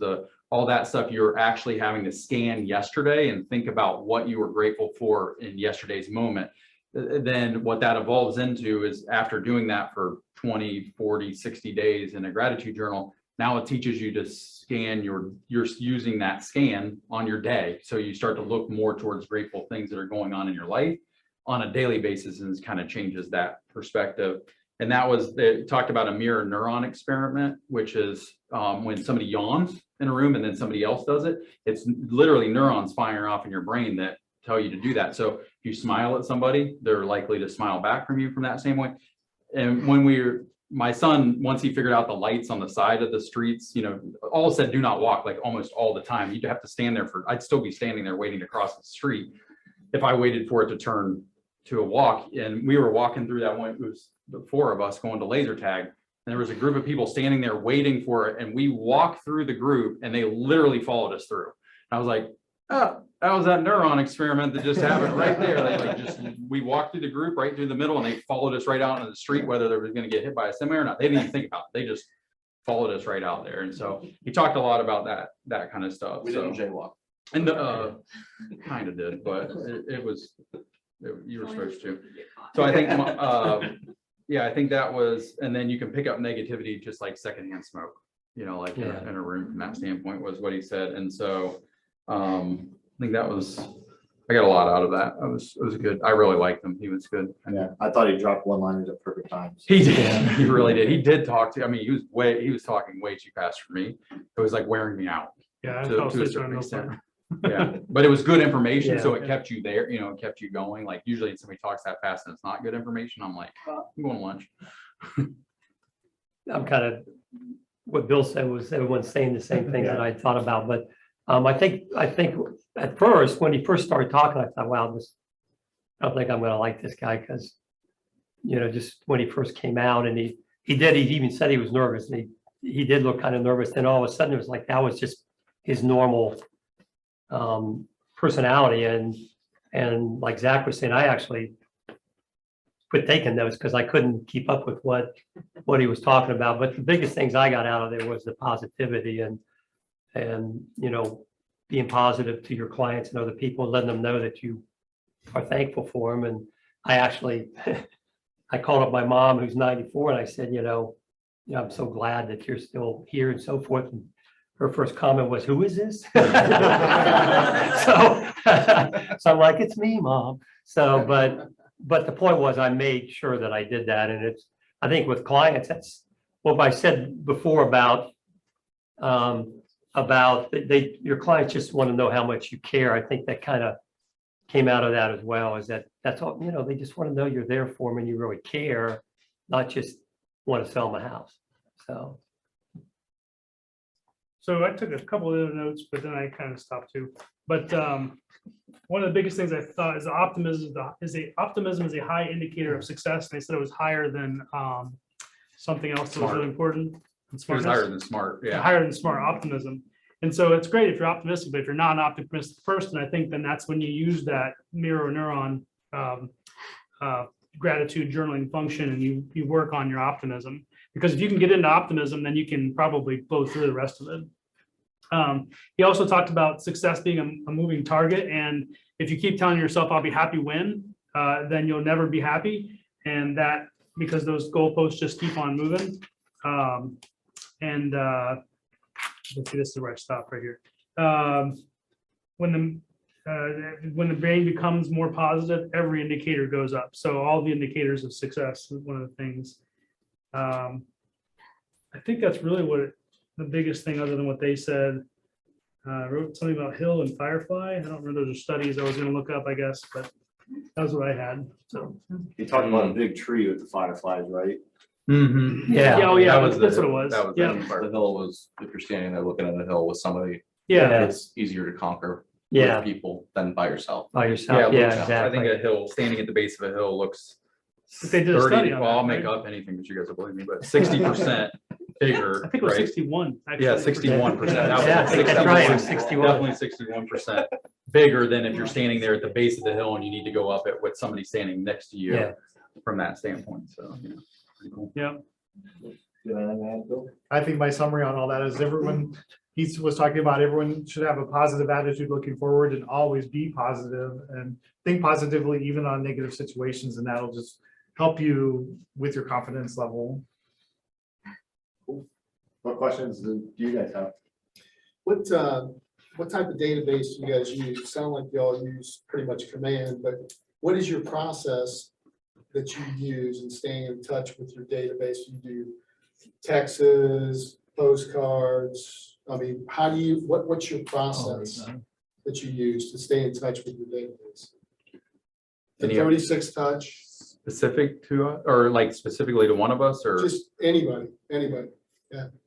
all that stuff, you're actually having to scan yesterday and think about what you were grateful for in yesterday's moment. Then what that evolves into is after doing that for 20, 40, 60 days in a gratitude journal, now it teaches you to scan you're using that scan on your day. So you start to look more towards grateful things that are going on in your life on a daily basis, and it kind of changes that perspective. And that was, they talked about a mirror neuron experiment, which is when somebody yawns in a room and then somebody else does it, it's literally neurons firing off in your brain that tell you to do that. So if you smile at somebody, they're likely to smile back from you from that same way. And my son, once he figured out the lights on the side of the streets, all said do not walk, like almost all the time. You'd have to stand there I'd still be standing there waiting to cross the street if I waited for it to turn to a walk. And we were walking through that one, it was the 4 of us going to laser tag. And there was a group of people standing there waiting for it. And we walked through the group and they literally followed us through. And I was like, Oh, that was that neuron experiment that just happened right there. They like just, we walked through the group right through the middle and they followed us right out into the street, whether they were gonna get hit by a semi or not. They didn't even think about it. They just followed us right out there. And so he talked a lot about that kind of stuff. We didn't So, jaywalk. and kind of did, but it was, you were supposed to. So I think, yeah, I think that was, and then you can pick up negativity just like secondhand smoke, you know, like in Yeah. a room from that standpoint was what he said. And so I think that was, I got a lot out of that. It was good. I really liked him. He was good. Yeah, I thought he dropped one-liners at perfect times. He did. He really did. He did talk to, I mean, he was talking way too fast for me. It was like wearing me out. Yeah. I to- fell to a asleep certain during those extent. ones. Yeah, but it was good information, so Yeah. it kept you there, you know, it kept you going. Like usually if somebody talks that fast and it's not good information, I'm like, oh, I'm going to lunch. I'm kind of, what Bill said was everyone's saying the same thing that I thought about, but I think at first, when he first started talking, I thought, wow, I don't think I'm gonna like this guy, because, you know, just when he first came out and he even said he was nervous, and he did look kind of nervous, then all of a sudden it was like, that was just his normal personality, and like Zach was saying, I actually quit taking notes because I couldn't keep up with what he was talking about. But the biggest things I got out of there was the positivity and you know, being positive to your clients and other people, letting them know that you are thankful for them. And I actually I called up my mom, who's 94, and I said, you know, I'm so glad that you're still here and so forth. And her first comment was, "Who is this?" So I'm like, "It's me, Mom." So, but the point was, I made sure that I did that. And I think with clients, that's what I said before about your clients just want to know how much you care. I think that kind of came out of that as well, is that's all, you know, they just want to know you're there for them and you really care, not just want to sell them a house. So I took a couple of other notes, but then I kind of stopped too. But one of the biggest things I thought is optimism is a high indicator of success. And they said it was higher than something else that was really important. And He was smartness. higher than smart, yeah. Higher than smart, optimism. And so it's great if you're optimistic, but if you're not an optimistic person, I think then that's when you use that mirror neuron gratitude journaling function and you work on your optimism. Because if you can get into optimism, then you can probably blow through the rest of it. He also talked about success being a moving target. And if you keep telling yourself, I'll be happy when, then you'll never be happy. And that, because those goalposts just keep on moving. Let's see, this is where I stop right here. When the brain becomes more positive, every indicator goes up. So all the indicators of success is one of the things. I think that's really the biggest thing, other than what they said. I wrote something about Hill and Firefly. I don't remember those studies I was going to look up, I guess, but that was what I had. So He talked about a big tree with the fireflies, right? Mm-hmm. Yeah. oh yeah, That was that's the- what it was. that was Yeah, The hill was, if you're standing there looking at a hill with somebody, yeah. it's easier to conquer Yeah, with people than by yourself. by Yeah, yourself. Yeah, I think exactly. a hill, standing at the base of a hill looks If they did a 30, study on well, that, I'll make right? up anything that you guys will believe me, but 60% bigger, I think it was right? 61. Actually. Yeah, 61%. Yeah, I think that's right, it was 61. Definitely 61% bigger than if you're standing there at the base of the hill and you need to go up it with somebody standing next to you Yeah. from that standpoint. So, yeah. Pretty cool. Yeah. You have anything to add, Bill? I think my summary on all that is everyone, he was talking about everyone should have a positive attitude looking forward and always be positive and think positively even on negative situations, and that'll just help you with your confidence level. What questions do you guys have? What type of database do you guys use? It sound like y'all use pretty much Command, but what is your process that you use in staying in touch with your database? You do texts, postcards. I mean, how do you, what's your process that you use to stay in touch with your database? The Any- 36 touch, Specific to, or like specifically to one of us or? just anybody.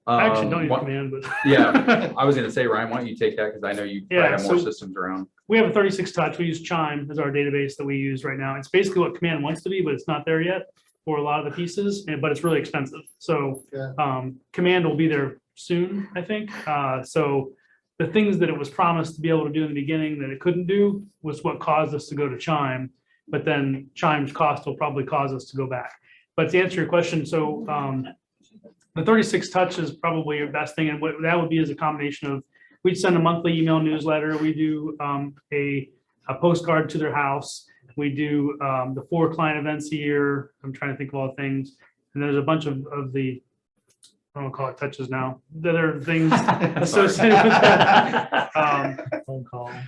I actually don't use one- Command, but Yeah, I was gonna say, Ryan, why don't you take that? Because I know you probably Yeah, have more so- systems around. we have a 36 touch. We use Chime as our database that we use right now. It's basically what Command wants to be, but it's not there yet for a lot of the pieces, but it's really expensive. So Yeah. Command will be there soon, I think. So the things that it was promised to be able to do in the beginning that it couldn't do was what caused us to go to Chime. But then Chime's cost will probably cause us to go back. But to answer your question, so the 36 touch is probably your best thing. And what that would be is a combination of, we'd send a monthly email newsletter. We do a postcard to their house. We do the 4 client events a year. I'm trying to think of all the things. And there's a bunch of the, I don't call it touches now, that are things associated with that.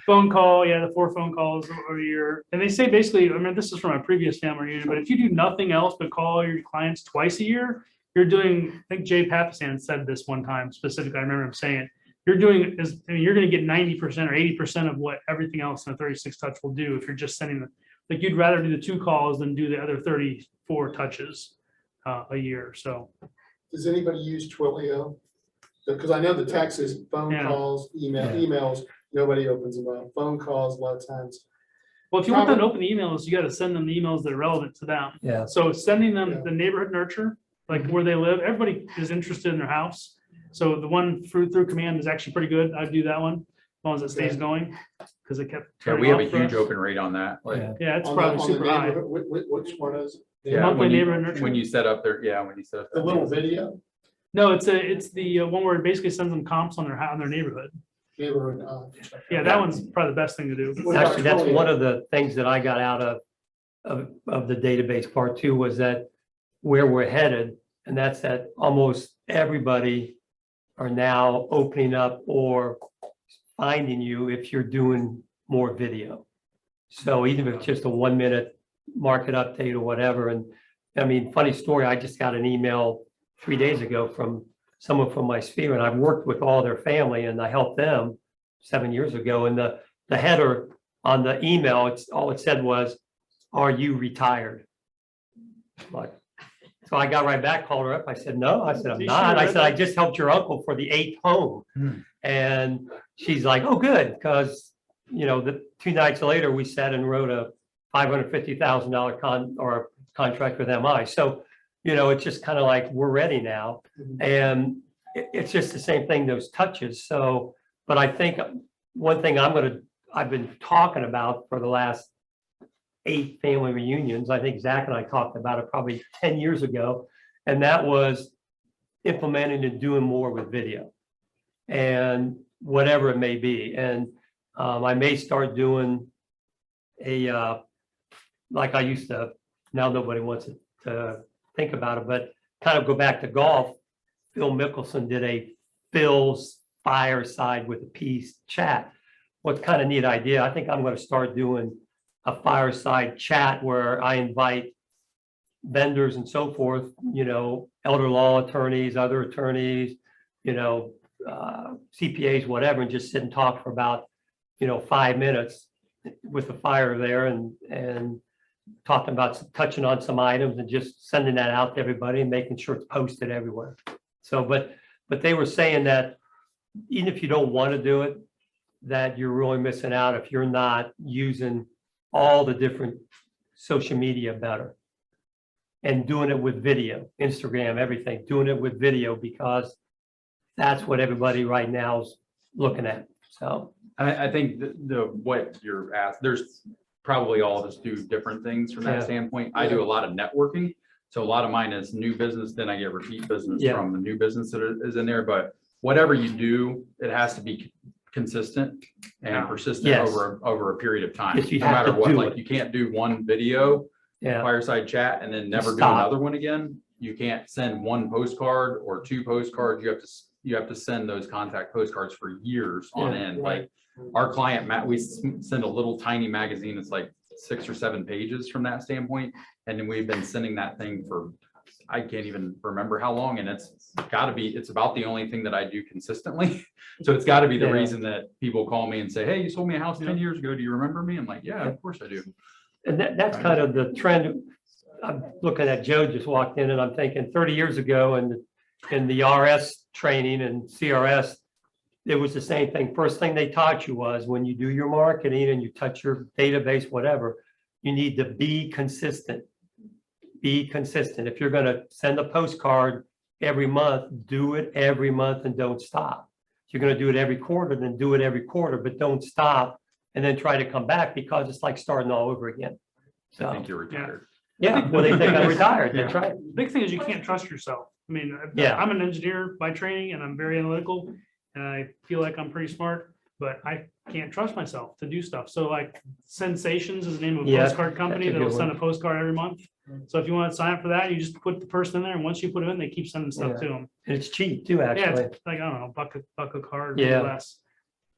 Phone call, yeah, the 4 phone calls a year. And they say basically, I mean, this is from my previous family reunion, but if you do nothing else but call your clients twice a year, you're doing, I think Jay Papasan said this one time specifically, I remember him saying it. You're doing is, I mean, you're gonna get 90% or 80% of what everything else in a 36 touch will do if you're just sending them. Like you'd rather do the 2 calls than do the other 34 touches a year, so. Does anybody use Twilio? Because I know the text is phone Yeah. calls, emails, nobody opens them up. Phone calls, a lot of times. Well, if you want them to open the emails, you gotta send them the emails that are relevant to them. Yeah. So sending Yeah. them the neighborhood nurture, like where they live, everybody is interested in their house. So the one through command is actually pretty good. I'd do that one, as long as it stays Okay. going, because it kept. Yeah, turning we have a off for huge us. open rate on that, like, Yeah. Yeah, it's On the- probably on the super high. neighborhood, which one is? it? yeah, Monthly when neighborhood you, nurture. when you set up their, yeah, when you set up. The little video, No, it's the one where it basically sends them comps on their neighborhood. neighborhood. Yeah, that one's probably the best thing to do. What about Actually, that's Twilio? one of the things that I got out of the database part too, was that where we're headed, and that's that almost everybody are now opening up or finding you if you're doing more video. So even if it's just a 1-minute market update or whatever, and I mean, funny story, I just got an email 3 days ago from someone from my sphere, and I've worked with all their family and I helped them 7 years ago, and the header on the email, all it said was, "Are you retired?" Like, so I got right back, called her up. I said, "No," I said, "I'm You not." sure I read said, "I that? just helped your uncle for the 8th home." Hmm. And she's like, "Oh, good," because, the 2 nights later, we sat and wrote a $550,000 contract with MI. So, it's just kind of like, we're ready now. And it's just the same thing, those touches. So, but I think one thing I've been talking about for the last 8 family reunions, I think Zach and I talked about it probably 10 years ago, and that was implementing and doing more with video and whatever it may be. And I may start doing like I used to, now nobody wants to think about it, but kind of go back to golf. Phil Mickelson did a Phil's fireside with a piece chat. What kind of neat idea. I think I'm going to start doing a fireside chat where I invite vendors and so forth, elder law attorneys, other attorneys, CPAs, whatever, and just sit and talk for about, 5 minutes with the fire there and talking about, touching on some items and just sending that out to everybody and making sure it's posted everywhere. So, but they were saying that even if you don't want to do it, that you're really missing out if you're not using all the different social media better and doing it with video, Instagram, everything, doing it with video, because that's what everybody right now is looking at. So, I think what you're asked, there's probably all of us do different things from that Yeah. standpoint. I do a lot of networking. So a lot of mine is new business, then I get repeat business Yeah. from the new business that is in there. But whatever you do, it has to be consistent and Yeah. persistent Yes. over a period of time. Yes, you No have matter to what, do like it. you can't do one video, yeah, fireside chat, and then never do Stop. another one again. You can't send one postcard or 2 postcards. You have to send those contact postcards for years on Yeah, end. right. Like our client, Matt, we send a little tiny magazine. It's like 6 or 7 pages from that standpoint. And then we've been sending that thing for, I can't even remember how long. And it's about the only thing that I do consistently. So it's got to be the Yeah. reason that people call me and say, "Hey, you sold me a house 10 Yeah. years ago. Do you remember me?" I'm like, "Yeah, of course I do." and that's kind of the trend. I'm looking at Joe just walked in and I'm thinking 30 years ago in the RS training and CRS, it was the same thing. First thing they taught you was when you do your marketing and you touch your database, whatever, you need to be consistent. Be consistent. If you're going to send a postcard every month, do it every month and don't stop. you're gonna do it every quarter, then do it every quarter, but don't stop and then try to come back because it's like starting all over again. I So, think you're retired. yeah, well, they think I'm retired, that's right. The big thing is you can't trust yourself. I mean, Yeah. I'm an engineer by training and I'm very analytical and I feel like I'm pretty smart, but I can't trust myself to do stuff. So like Sensations is the name of a Yeah, postcard company that's a that'll good send one. a postcard every month. So if you want to sign up for that, you just put the person in there and once you put them in, they keep sending stuff Yeah. to them. And it's cheap too, Yeah, actually. it's like, I don't know, buck a card, maybe Yeah. less.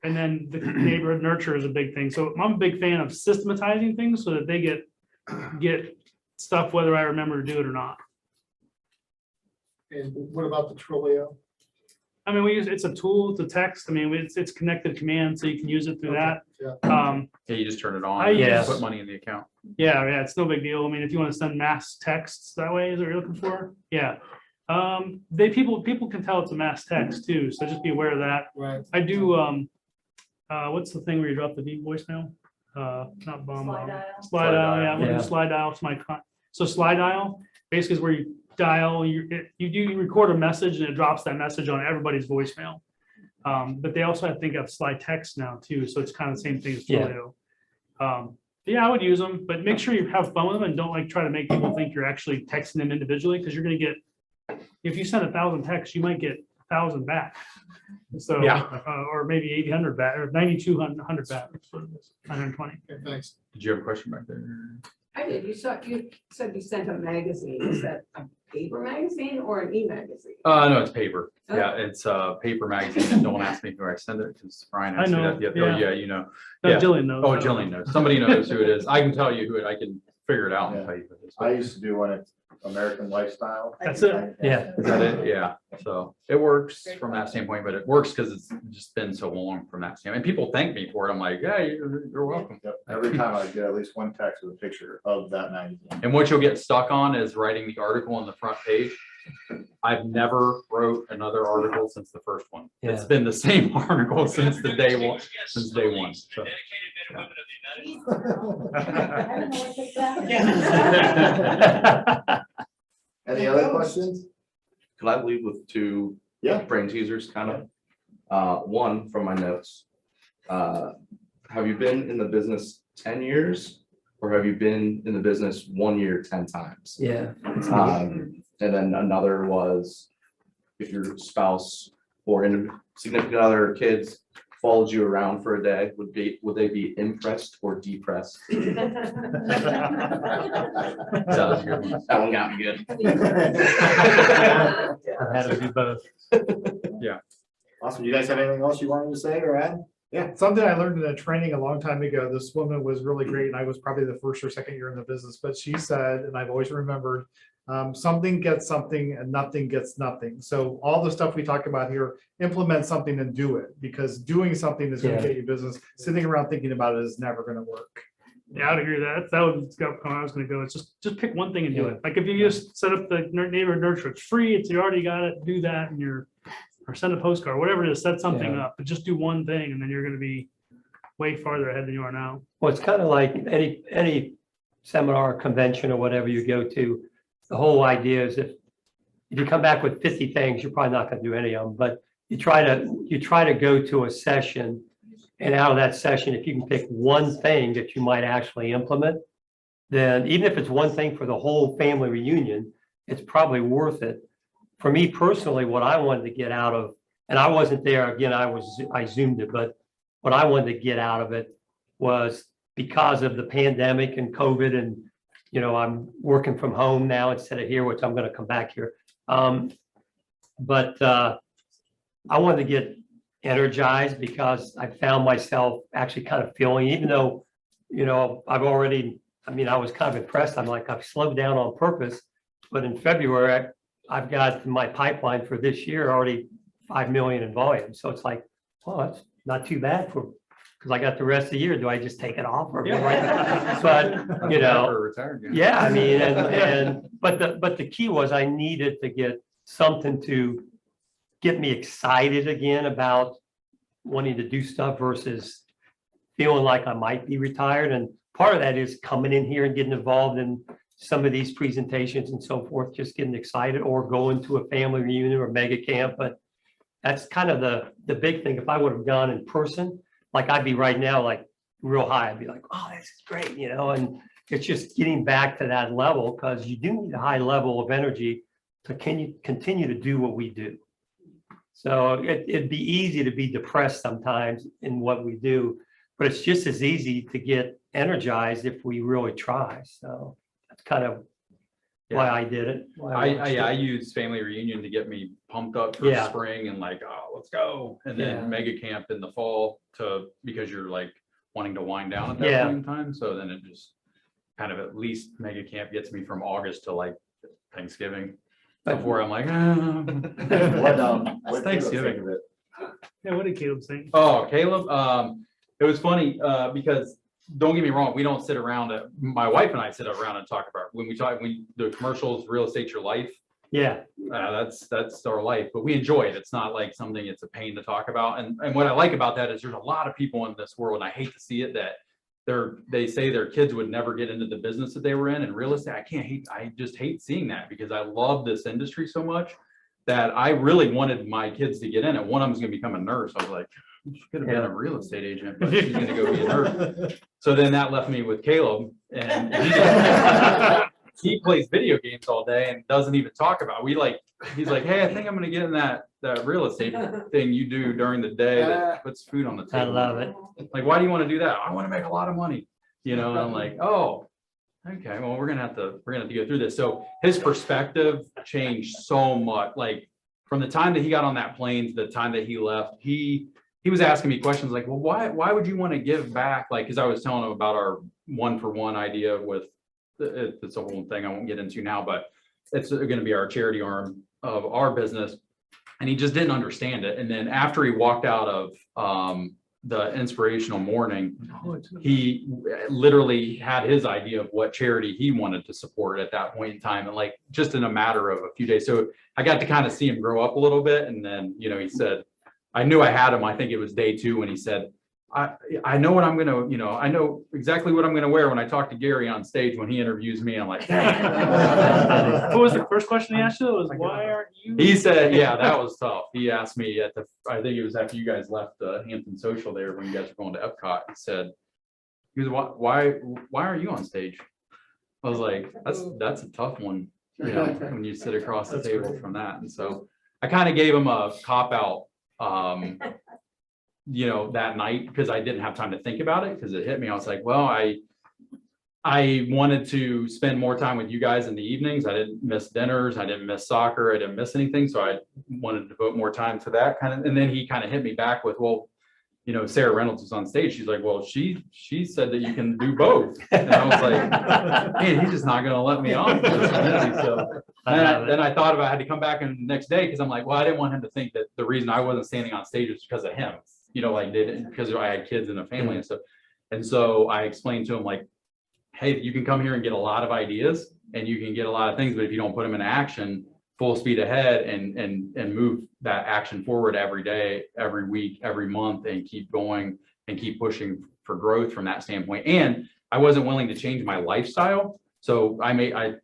And then the neighborhood nurture is a big thing. So I'm a big fan of systematizing things so that they get stuff whether I remember to do it or not. And what about the Trillio? I mean, it's a tool, it's a text. I mean, it's connected command, so you can use it through that. Yeah. Yeah, you just turn it on, I and use- put money in the account. Yeah, it's no big deal. I mean, if you want to send mass texts that way, is what you're looking for? Yeah. People can tell it's a mass text too, so just be aware of that. Right. I do, what's the thing where you drop the deep voicemail? Not bomb. Slide dial. Slide dial, yeah, I'm gonna Yeah. do slide dial to so slide dial basically is where you dial, you record a message and it drops that message on everybody's voicemail. But they also, I think, have slide text now too, so it's kind of the same thing as Yeah. Twilio. Yeah, I would use them, but make sure you have fun with them and don't like try to make people think you're actually texting them individually, because you're gonna get, if you send 1,000 texts, you might get 1,000 back. So, Yeah. or maybe 800 back, or 9,200 back, 920. Okay, thanks. Did you have a question back there? I did. You said you sent a magazine. Is that a paper magazine or an e-magazine? No, it's paper. Yeah, it's a paper magazine, and don't ask me who I send it, because Brian I asked me know, that. Oh, yeah. yeah, you know. No, Yeah. Jillian knows. Oh, Jillian knows. Somebody knows who it is. I can tell you who it, I can figure it out and tell you who it is. I used to do one at American Lifestyle. That's it. Yeah. Is that it? Yeah, so it works from that standpoint, but it works because it's just been so long from that standpoint. And people thank me for it. I'm like, yeah, you're welcome. Yep. Every time I get at least one text with a picture of that magazine. And what you'll get stuck on is writing the article on the front page. I've never wrote another article since the first one. It's Yeah. been the same article since the day one, since day one. So, Any other questions? Could I leave with two Yeah. brain teasers, kind of? One from my notes. Have you been in the business 10 years? Or have you been in the business 1 year, 10 times? Yeah. And then another was, if your spouse or significant other or kids followed you around for a day, would they be impressed or depressed? that was a good one. That one got me good. I've had to do both. Awesome. Do you guys have anything else you wanted to say or add? Yeah, something I learned in a training a long time ago. This woman was really great, and I was probably the first or second year in the business, but she said, and I've always remembered, something gets something and nothing gets nothing. So all the stuff we talk about here, implement something and do it, because doing something is going Yeah. to get you business. Sitting around thinking about it is never going to work. Yeah, I'd agree with that. That was how I was gonna go. It's just pick one thing and do Yeah. it. Like if you just set up the neighborhood nurture, it's free, you already got it, do that and or send a postcard, whatever it is, set something Yeah. up, but just do one thing and then you're gonna be way farther ahead than you are now. Well, it's kind of like any seminar, convention or whatever you go to, the whole idea is if you come back with 50 things, you're probably not going to do any of them, but you try to go to a session, and out of that session, if you can pick one thing that you might actually implement, then even if it's one thing for the whole family reunion, it's probably worth it. For me personally, what I wanted to get out of, and I wasn't there, again, I Zoomed it, but what I wanted to get out of it was because of the pandemic and COVID, and, you know, I'm working from home now instead of here, which I'm going to come back here. But I wanted to get energized because I found myself actually kind of feeling, even though, you know, I was kind of impressed. I'm like, I've slowed down on purpose, but in February, I've got my pipeline for this year already 5 million in volume. So it's like, oh, that's not too bad because I got the rest of the year. Do I just take it off or? But, you know, For retired, yeah. yeah, I mean, but the key was I needed to get something to get me excited again about wanting to do stuff versus feeling like I might be retired. And part of that is coming in here and getting involved in some of these presentations and so forth, just getting excited, or going to a family reunion or mega camp. But that's kind of the big thing. If I would have gone in person, like I'd be right now, like real high. I'd be like, oh, this is great, you know, and it's just getting back to that level because you do need a high level of energy to continue to do what we do. So it'd be easy to be depressed sometimes in what we do, but it's just as easy to get energized if we really try. So that's kind of why I did it. why I watched I it. use family reunion to get me pumped up for Yeah. spring and like, oh, let's go. And then Yeah. mega camp in the fall because you're like wanting to wind down at that Yeah. point in time. So then it just kind of at least mega camp gets me from August to like Thanksgiving. Before I'm like, What Thanksgiving. think of it? Yeah, what did Caleb think? Oh, Caleb, it was funny, because don't get me wrong, we don't sit around, my wife and I sit around and talk about, when the commercials, real estate's your life, Yeah, that's our life, but we enjoy it. It's not like something it's a pain to talk about. And what I like about that is there's a lot of people in this world, and I hate to see it, that they say their kids would never get into the business that they were in real estate. I just hate seeing that because I love this industry so much that I really wanted my kids to get in it. One of them's gonna become a nurse. I was like, she could have been a real estate agent, but she's gonna go be a nurse. So then that left me with Caleb, and he plays video games all day and doesn't even talk about it. He's like, hey, I think I'm gonna get in that real estate thing you do during the day that puts food on the I table. love it. Like, why do you want to do that? I want to make a lot of money, you know? And I'm like, oh, okay, well, we're gonna have to go through this. So his perspective changed so much. Like from the time that he got on that plane to the time that he left, he was asking me questions like, well, why would you want to give back? Like, because I was telling him about our 1-for-1 idea with it's a whole thing I won't get into now, but it's going to be our charity arm of our business. And he just didn't understand it. And then after he walked out of the inspirational morning, he literally had his idea of what charity he wanted to support at that point in time. And like, just in a matter of a few days. So I got to kind of see him grow up a little bit. And then, you know, he said, I knew I had him. I think it was day 2 when he said, I know what I'm going to, you know, I know exactly what I'm going to wear when I talk to Gary on stage when he interviews me. I'm like, What was the first question he asked you? It was, why aren't you? he said, yeah, that was tough. He asked me I think it was after you guys left Hampton Social there when you guys were going to Epcot. He said, why aren't you on stage? I was like, that's a tough one, you know, when you sit across the table from that. And so I kind of gave him a cop out, you know, that night because I didn't have time to think about it because it hit me. I was like, well, I wanted to spend more time with you guys in the evenings. I didn't miss dinners. I didn't miss soccer. I didn't miss anything. So I wanted to devote more time to that kind of, and then he kind of hit me back with, well, you know, Sarah Reynolds was on stage. She's like, well, she said that you can do both. And I was like, man, he's just not going to let me on. So then I thought about, I had to come back in the next day because I'm like, well, I didn't want him to think that the reason I wasn't standing on stage was because of him, you know, like because I had kids and a family and stuff. And so I explained to him like, hey, you can come here and get a lot of ideas and you can get a lot of things, but if you don't put them in action, full speed ahead and move that action forward every day, every week, every month, and keep going and keep pushing for growth from that standpoint. And I wasn't willing to change my lifestyle. So I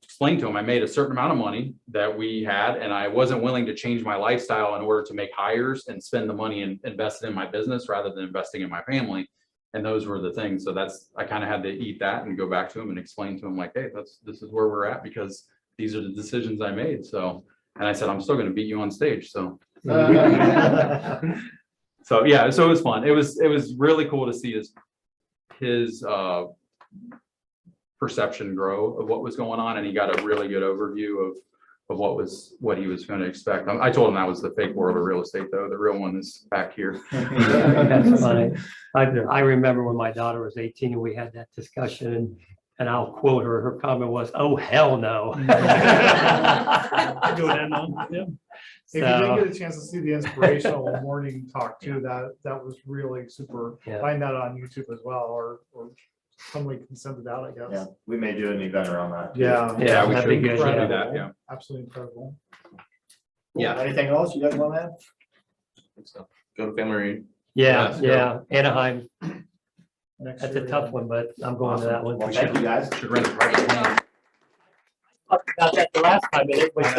explained to him, I made a certain amount of money that we had, and I wasn't willing to change my lifestyle in order to make hires and spend the money and invest it in my business rather than investing in my family. And those were the things. So I kind of had to eat that and go back to him and explain to him like, hey, this is where we're at because these are the decisions I made. So, and I said, I'm still going to beat you on stage. So, so yeah, so it was fun. It was really cool to see his perception grow of what was going on. And he got a really good overview of what he was going to expect. I told him that was the fake world of real estate though. The real one is back here. That's funny. I remember when my daughter was 18 and we had that discussion and I'll quote her, her comment was, oh, hell no. Go down on, yeah. If you didn't get a chance to see the inspirational morning talk too, that was really super. Yeah. Find that on YouTube as well, or somebody can send it out, I Yeah, guess. we may do an event around that. too. Yeah. Yeah, we that'd be should good, do yeah. that. Yeah. Absolutely incredible. Yeah. Anything else you guys want to add? So, go to family reunion. Yeah, Yes. yeah. Anaheim, Next that's a year, tough one, but I'm going to that one. Well, thank you guys. Should rent a private plane. Talked about that the last time, and everybody